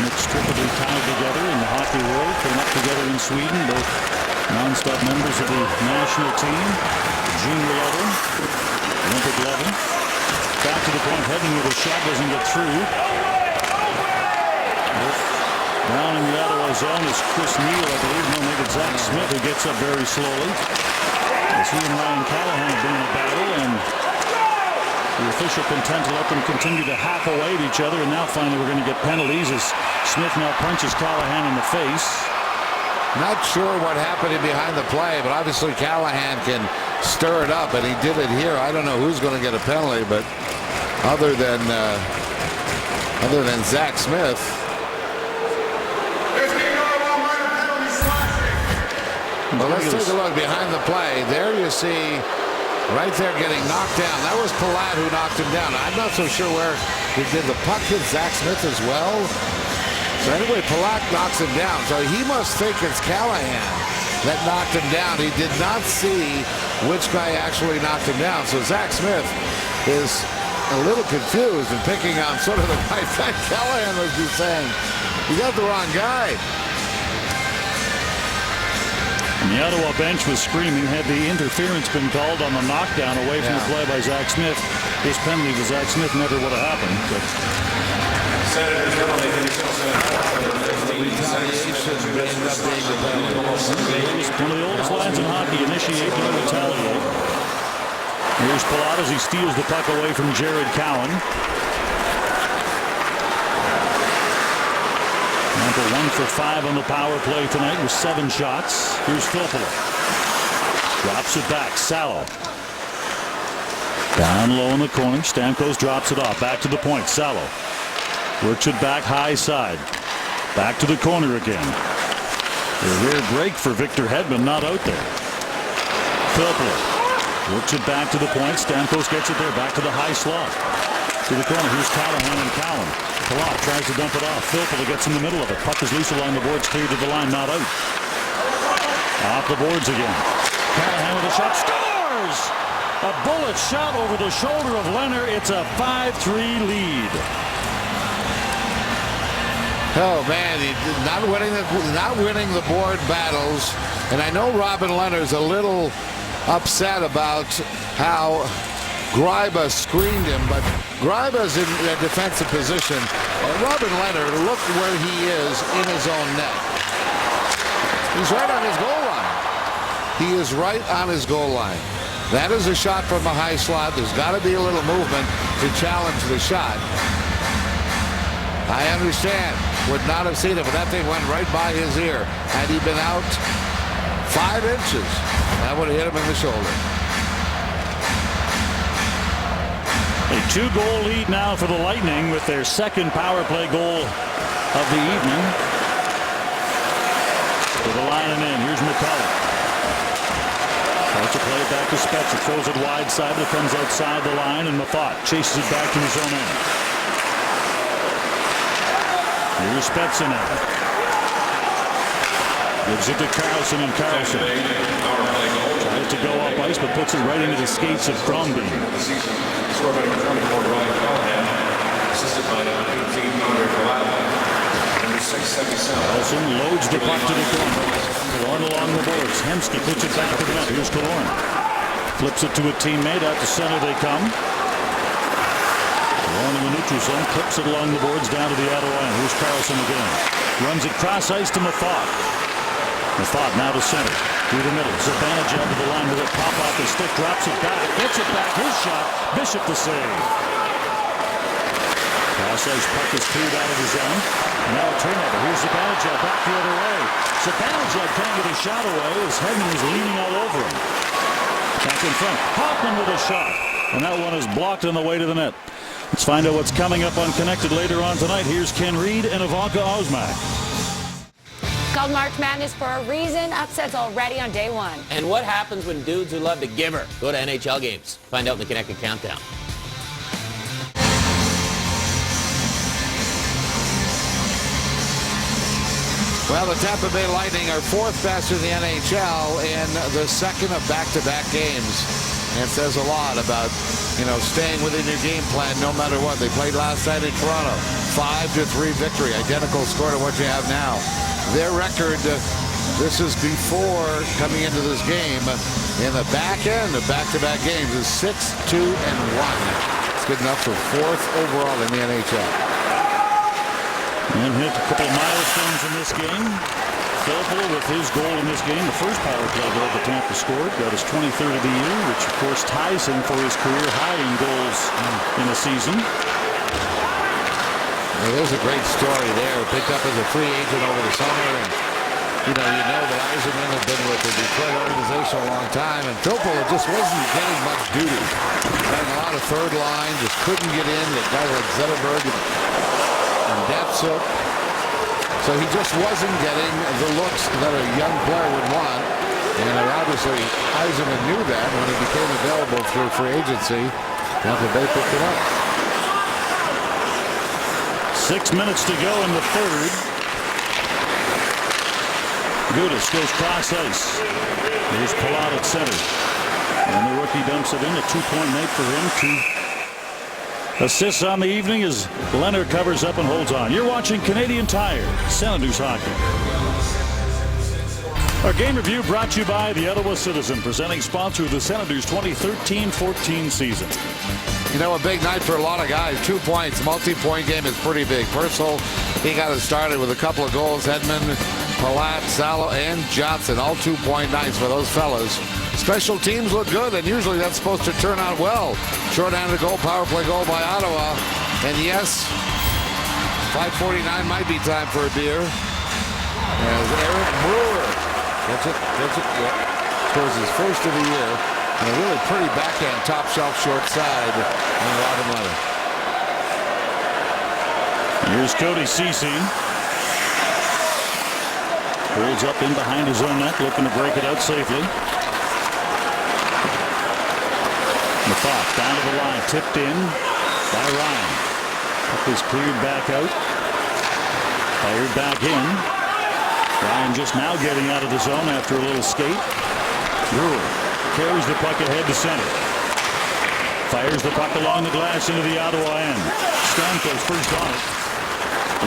inextricably tied together in the hockey world, came up together in Sweden, both non-stop members of the national team, junior level, Olympic level. Back to the point, Hedman with a shot, doesn't get through. Down in the Ottawa zone is Chris Neal, I believe. No, maybe Zach Smith, who gets up very slowly. As he and Ryan Callahan have been in a battle, and the official content to let them continue to hack away at each other, and now finally we're going to get penalties as Smith now punches Callahan in the face. Not sure what happened behind the play, but obviously Callahan can stir it up, and he did it here. I don't know who's going to get a penalty, but other than Zach Smith. Well, let's take a look behind the play. There you see, right there getting knocked down. That was Palat who knocked him down. I'm not so sure where did the puck hit Zach Smith as well. So anyway, Palat knocks him down. So he must think it's Callahan that knocked him down. He did not see which guy actually knocked him down. So Zach Smith is a little confused and picking on sort of the right guy. Callahan was just saying, you got the wrong guy. And the Ottawa bench was screaming. Had the interference been called on the knockdown away from the play by Zach Smith, this penalty to Zach Smith never would have happened. But one of the oldest lines in hockey, initiate, don't retaliate. Here's Palat as he steals the puck away from Jared Cowan. Number 1 for 5 on the power play tonight with 7 shots. Here's Filppula. Drops it back. Salo. Down low in the corner. Stamkos drops it off. Back to the point. Salo. Works it back high side. Back to the corner again. A rear break for Victor Hedman, not out there. Filppula works it back to the point. Stamkos gets it there. Back to the high slot. To the corner. Here's Callahan and Cowan. Palat tries to dump it off. Filppula gets in the middle of it. Puck is loose along the boards. Cleared to the line. Not out. Off the boards again. Callahan with a shot. Scores! A bullet shot over the shoulder of Leonard. It's a 5-3 lead. Oh man, not winning the board battles, and I know Robin Leonard's a little upset about how Gryba screened him, but Gryba's in a defensive position, and Robin Leonard, look where he is in his own net. He's right on his goal line. He is right on his goal line. That is a shot from a high slot. There's got to be a little movement to challenge the shot. I understand. Would not have seen it, but that thing went right by his ear. Had he been out 5 inches, that would have hit him in the shoulder. A 2-goal lead now for the Lightning with their second power play goal of the evening. To the line and in. Here's McCullough. Tries to play it back to Spezza. Throws it wide side. It comes outside the line, and Mathot chases it back to his own end. Here's Spezza now. Gives it to Carlson, and Carlson tries to go up ice, but puts it right into the skates of Crombie. Scored by number 24, Ryan Callahan, assisted by number 18, Andre Palat. Number 677. Carlson loads the puck to the corner. Killorn along the boards. Hemsky puts it back to the net. Here's Killorn. Flips it to a teammate. Out to center they come. Killorn in the neutral zone. Clips it along the boards down to the Ottawa end. Here's Carlson again. Runs it cross ice to Mathot. Mathot now to center. Through the middle. Zibanejad to the line with it. Pop off his stick. Drops it back. Gets it back. His shot. Bishop the save. Cross ice puck is cleared out of the zone. Now a turnover. Here's Zibanejad back the other way. Zibanejad can't get a shot away as Hedman is leaning all over him. Back in front. Hoffman with a shot. And that one is blocked on the way to the net. Let's find out what's coming up on Connected later on tonight. Here's Ken Reed and Ivanka Osmak. Called March Madness for a reason. Upsets already on day 1. And what happens when dudes who love to gibber go to NHL games? Find out in the Connected Countdown. Well, the Tampa Bay Lightning are 4th best in the NHL in the second of back-to-back games. And it says a lot about, staying within your game plan no matter what. They played last night in Toronto. 5-3 victory. Identical score to what you have now. Their record, this is before coming into this game, in the back end of back-to-back games, is 6-2-1. It's good enough for 4th overall in the NHL. And hit a couple of milestones in this game. Filppula with his goal in this game, the first power play goal that Tampa scored, got his 23rd of the year, which of course ties him for his career high in goals in a season. Well, there's a great story there. Picked up as a free agent over the summer, and you know that Eisenman had been with the Detroit organization a long time, and Filppula just wasn't getting much duty. Playing a lot of third line, just couldn't get in. The guys like Zetterberg and Datsuk. So he just wasn't getting the looks that a young player would want. And obviously, Yzerman knew that when it became available through free agency. Tampa Bay picked it up. 6 minutes to go in the third. Gudas goes cross ice. There's Palat at center. And the rookie dumps it in. A 2-point night for him. 2 assists on the evening as Leonard covers up and holds on. You're watching Canadian Tire, Senators hockey. Our game review brought to you by the Ottawa Citizen, presenting sponsor of the Senators 2013-14 season. You know, a big night for a lot of guys. 2 points. Multi-point game is pretty big. Purcell, he got it started with a couple of goals. Hedman, Palat, Salo, and Johnson, all 2-point nights for those fellas. Special teams look good, and usually that's supposed to turn out well. Short-handed goal, power play goal by Ottawa. And yes, 5:49 might be time for a beer. As Eric Brewer gets it, yeah. Scores his first of the year. And a really pretty backhand, top shelf, short side on Robin Leonard. Here's Cody Ceci. Holds up in behind his own net, looking to break it out safely. Mafat down to the line, tipped in by Ryan. Puck is cleared back out. Fired back in. Ryan just now getting out of the zone after a little skate. Brewer carries the puck ahead to center. Fires the puck along the glass into the Ottawa end. Stamkos first on it.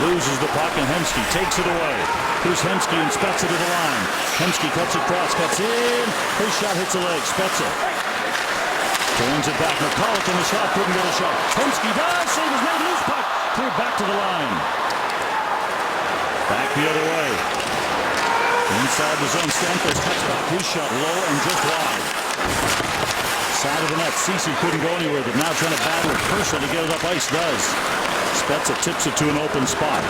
Loses the puck and Hemsky takes it away. Here's Hemsky and Spezza to the line. Hemsky cuts across, cuts in. His shot hits a leg. Spezza turns it back. McCulloch in the shot, couldn't get a shot. Hemsky does. Save his made. Loose puck. Cleared back to the line. Back the other way. Inside the zone, Stamkos cuts back his shot low and just wide. Side of the net, Ceci couldn't go anywhere, but now trying to battle with Purcell to get it up ice, does. Spezza tips it to an open spot.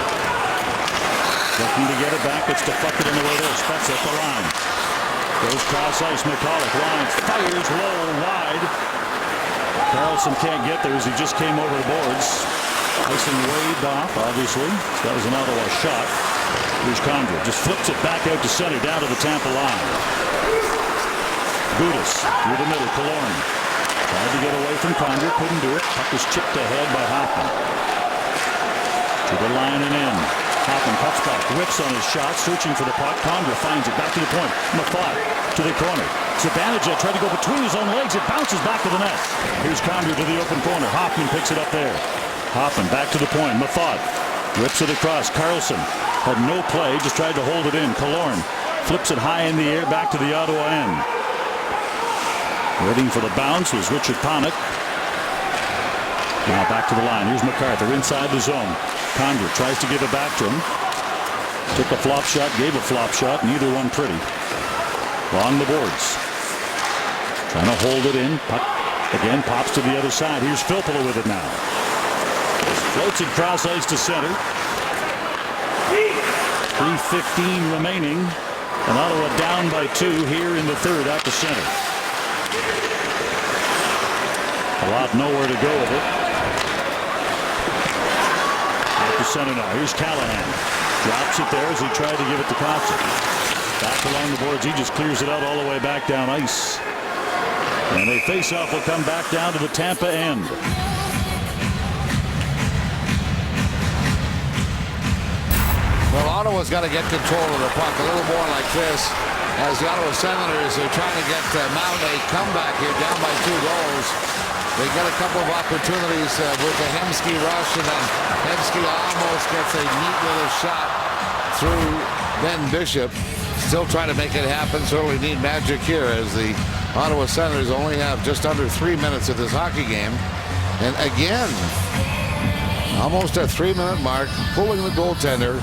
Looking to get it back, it's deflected on the way there. Spezza at the line. Goes cross ice, McCulloch lines, fires low, wide. Carlson can't get there as he just came over the boards. Icing waved off, obviously. So that was an Ottawa shot. Here's Condra. Just flips it back out to center, down to the Tampa line. Gudas through the middle. Killorn tried to get away from Condra. Couldn't do it. Puck was chipped ahead by Hoffman. To the line and in. Hoffman cuts back. Whips on his shot. Searching for the puck. Condra finds it. Back to the point. Mafat to the corner. Zibanejad tried to go between his own legs. It bounces back to the net. Here's Condra to the open corner. Hoffman picks it up there. Hoffman back to the point. Mafat rips it across. Carlson had no play, just tried to hold it in. Killorn flips it high in the air back to the Ottawa end. Waiting for the bounce was Richard Panik. Now back to the line. Here's MacArthur inside the zone. Condra tries to give it back to him. Took a flop shot, gave a flop shot, neither one pretty. Along the boards. Trying to hold it in. Puck again pops to the other side. Here's Filppula with it now. Floats it cross ice to center. 3:15 remaining. And Ottawa down by 2 here in the third at the center. A lot nowhere to go with it. At the center now. Here's Callahan. Drops it there as he tried to give it to Thompson. Back along the boards. He just clears it out all the way back down ice. And a face-off will come back down to the Tampa end. Well, Ottawa's got to get control of the puck a little more like this, as the Ottawa Senators are trying to get mount a comeback here, down by 2 goals. They get a couple of opportunities with the Hemsky rush, and then Hemsky almost gets a neat little shot through Ben Bishop. Still trying to make it happen. Certainly need magic here, as the Ottawa Senators only have just under 3 minutes of this hockey game. And again, almost at 3-minute mark, pulling the goaltender,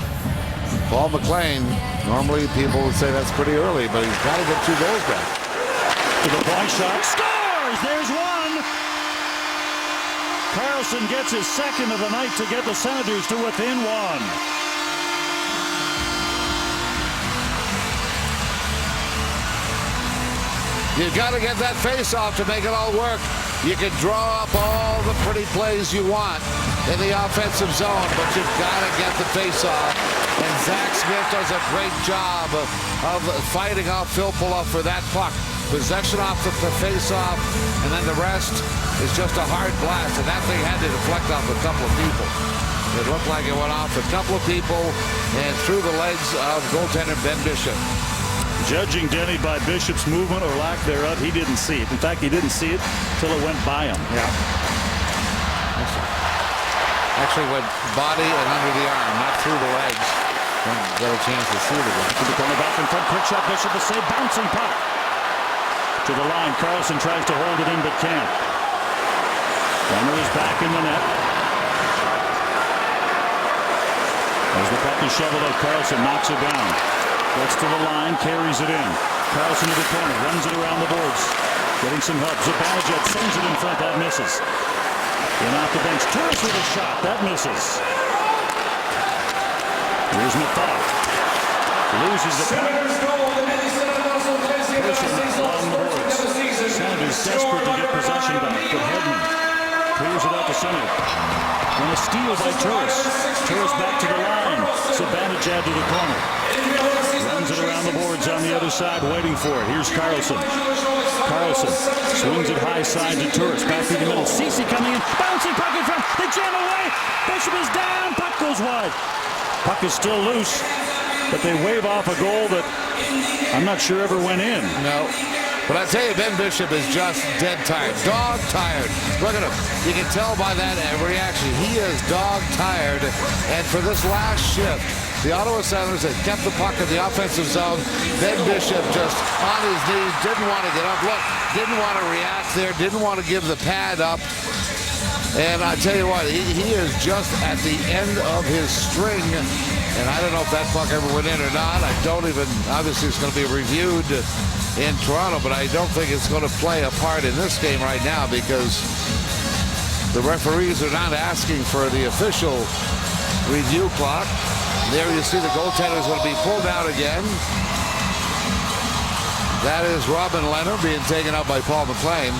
Paul McLean. Normally people would say that's pretty early, but he's got to get 2 goals back. To the point shot. Scores! There's one! Carlson gets his second of the night to get the Senators to within 1. You've got to get that face-off to make it all work. You can draw up all the pretty plays you want in the offensive zone, but you've got to get the face-off. And Zach Smith does a great job of fighting off Filppula for that puck. Possession off the face-off, and then the rest is just a hard blast, and that thing had to deflect off a couple of people. It looked like it went off a couple of people and through the legs of goaltender Ben Bishop. Judging Denny by Bishop's movement or lack thereof, he didn't see it. In fact, he didn't see it till it went by him. Yeah. Actually went body and under the arm, not through the legs. Got a chance to see the one. To the corner back in front, quick shot, Bishop, the save, bouncing puck. To the line, Carlson tries to hold it in, but can't. Runner is back in the net. As the puck is shoveled out, Carlson knocks it down. Gets to the line, carries it in. Carlson to the corner, runs it around the boards. Getting some help. Zibanejad sends it in front, that misses. In off the bench, Turris with a shot, that misses. Here's Matthau. Loses the puck. Along the boards. Senators desperate to get possession back, but Hedman clears it out to center. And a steal by Turris. Turris back to the line. Zibanejad to the corner. Runs it around the boards on the other side, waiting for it. Here's Carlson. Carlson swings it high side to Turris. Back through the middle. Ceci coming in. Bouncing puck in front. They jam away. Bishop is down. Puck goes wide. Puck is still loose, but they wave off a goal that I'm not sure ever went in. No. But I tell you, Ben Bishop is just dead tired. Dog tired. Look at him. You can tell by that reaction. He is dog tired. And for this last shift, the Ottawa Senators had kept the puck in the offensive zone. Ben Bishop just on his knees, didn't want to get up. Look, didn't want to react there, didn't want to give the pad up. And I tell you what, he is just at the end of his string. And I don't know if that puck ever went in or not. I don't even, obviously it's going to be reviewed in Toronto, but I don't think it's going to play a part in this game right now because the referees are not asking for the official review clock. There you see the goaltender is going to be pulled out again. That is Robin Lehner being taken out by Paul McLean.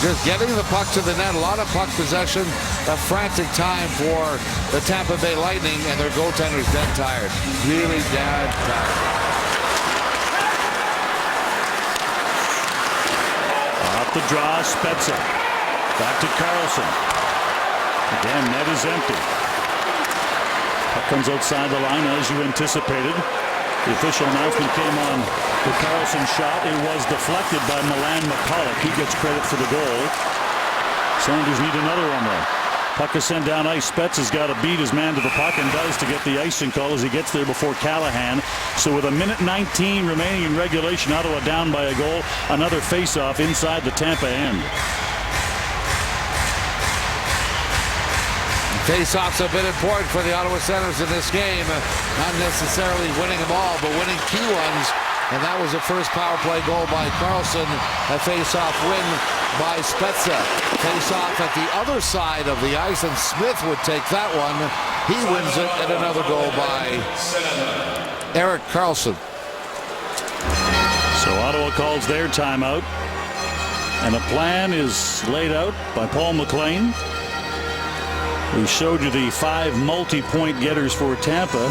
Just getting the puck to the net, a lot of puck possession, a frantic time for the Tampa Bay Lightning, and their goaltender's dead tired. Really dead tired. Off the draw, Spezza. Back to Carlson. Again, net is empty. Puck comes outside the line as you anticipated. The official announcement came on the Carlson shot. It was deflected by Milan McCulloch. He gets credit for the goal. Senators need another one though. Puck is sent down ice. Spezza's got to beat his man to the puck and does to get the icing call as he gets there before Callahan. So with 1:19 remaining in regulation, Ottawa down by a goal. Another face-off inside the Tampa end. Face-offs have been important for the Ottawa Senators in this game. Not necessarily winning them all, but winning key ones. And that was the first power play goal by Carlson. A face-off win by Spezza. Face-off at the other side of the ice, and Smith would take that one. He wins it, and another goal by Erik Karlsson. So Ottawa calls their timeout. And a plan is laid out by Paul McLean. We showed you the 5 multi-point getters for Tampa.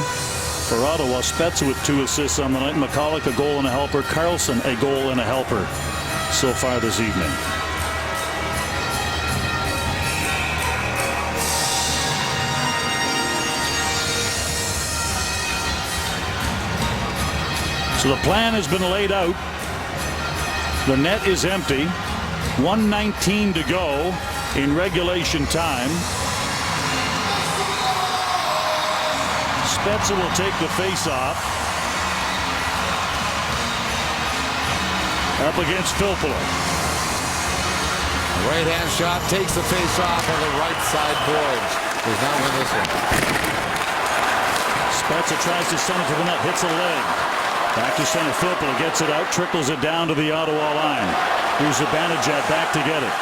For Ottawa, Spezza with 2 assists on the night. McCulloch a goal and a helper. Karlsson a goal and a helper so far this evening. So the plan has been laid out. The net is empty. 1:19 to go in regulation time. Spezza will take the face-off. Up against Filppula. Right-hand shot takes the face-off on the right side boards. Does not win this one. Spezza tries to send it to the net, hits a leg. Back to center, Filppula gets it out, trickles it down to the Ottawa line. Here's Zibanejad back to get it.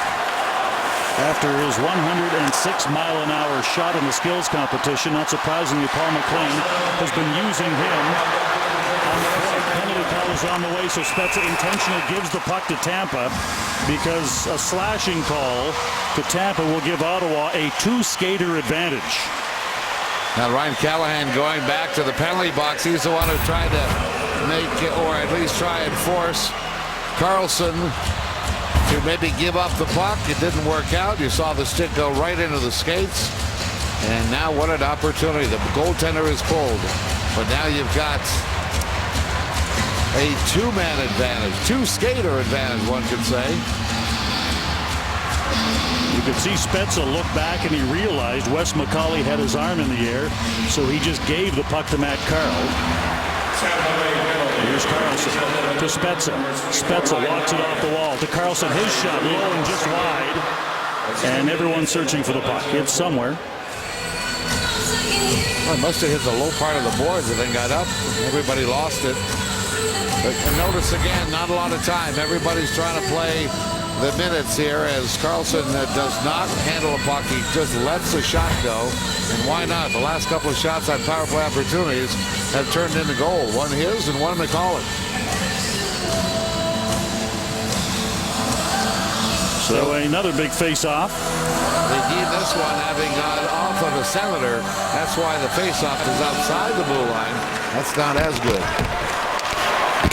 After his 106-mile-an-hour shot in the skills competition, not surprisingly, Paul McLean has been using him on the penalty call is on the way, so Spezza intentionally gives the puck to Tampa because a slashing call to Tampa will give Ottawa a 2-skater advantage. Now Ryan Callahan going back to the penalty box. He's the one who tried to make, or at least try and force Karlsson to maybe give up the puck. It didn't work out. You saw the stick go right into the skates. And now what an opportunity. The goaltender is pulled. But now you've got a 2-man advantage, 2-skater advantage, one could say. You could see Spezza look back and he realized Wes McCauley had his arm in the air, so he just gave the puck to Matt Carle. Here's Karlsson to Spezza. Spezza walks it off the wall to Karlsson. His shot low and just wide. And everyone's searching for the puck. It's somewhere. Well, it must have hit the low part of the boards and then got up. Everybody lost it. But notice again, not a lot of time. Everybody's trying to play the minutes here as Karlsson does not handle a puck. He just lets the shot go. And why not? The last couple of shots on power play opportunities have turned into goal. One his and one McCauley. So another big face-off. They need this one having gone off of a Senator. That's why the face-off is outside the blue line. That's not as good.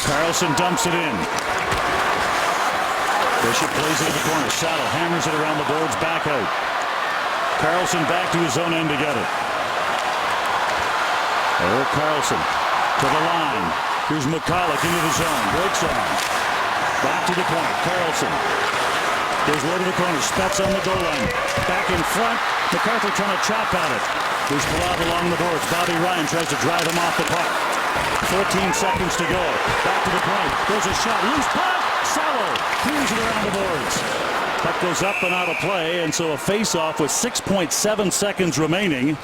Karlsson dumps it in. Bishop plays it in the corner. Saddle hammers it around the boards, back out. Karlsson back to his own end to get it. Erik Karlsson to the line. Here's McCulloch into the zone. Breaks on. Back to the point. Karlsson goes low to the corner. Spezza on the goal line. Back in front. MacArthur trying to chop at it. There's Palat along the boards. Bobby Ryan tries to drive him off the puck. 14 seconds to go. Back to the point. There's a shot. Loose puck. Salo clears it around the boards. Puck goes up and out of play, and so a face-off with 6.7 seconds remaining.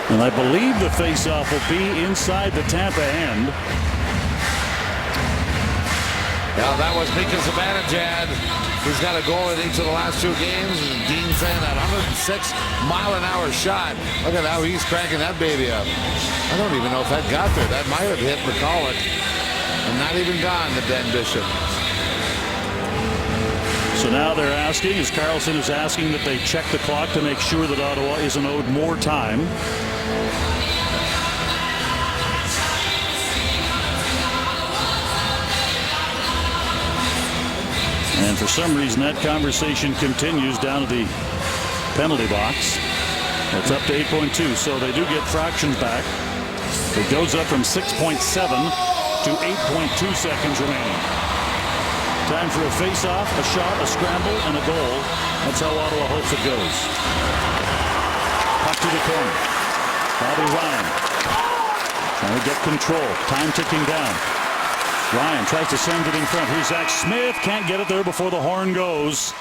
And I believe the face-off will be inside the Tampa end. Now that was Mika Zibanejad. He's got a goal in each of the last 2 games. And Dean saying that 106-mile-an-hour shot. Look at how he's cranking that baby up. I don't even know if that got there. That might have hit McCulloch. And not even gone to Ben Bishop. So now they're asking, as Karlsson is asking, that they check the clock to make sure that Ottawa isn't owed more time. And for some reason, that conversation continues down to the penalty box. It's up to 8.2, so they do get fractions back. It goes up from 6.7 to 8.2 seconds remaining. Time for a face-off, a shot, a scramble, and a goal. That's how Ottawa hopes it goes. Puck to the corner. Bobby Ryan trying to get control. Time ticking down. Ryan tries to send it in front. Here's Zach Smith. Can't get it there before the horn goes.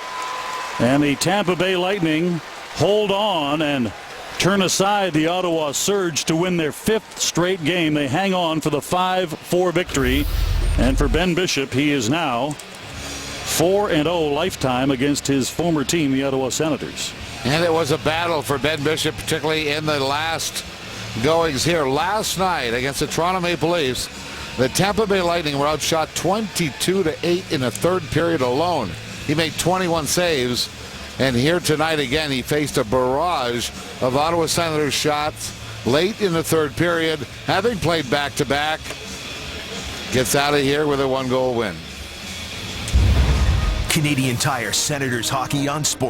And the Tampa Bay Lightning hold on and turn aside the Ottawa Surge to win their 5th straight game. They hang on for the 5-4 victory. And for Ben Bishop, he is now 4-0 lifetime against his former team, the Ottawa Senators. And it was a battle for Ben Bishop, particularly in the last goings here. Last night against the Toronto Maple Leafs, the Tampa Bay Lightning were outshot 22-8 in the 3rd period alone. He made 21 saves. And here tonight again, he faced a barrage of Ottawa Senators shots late in the 3rd period, having played back-to-back. Gets out of here with a 1-goal win. Canadian Tire Senators hockey on Sport.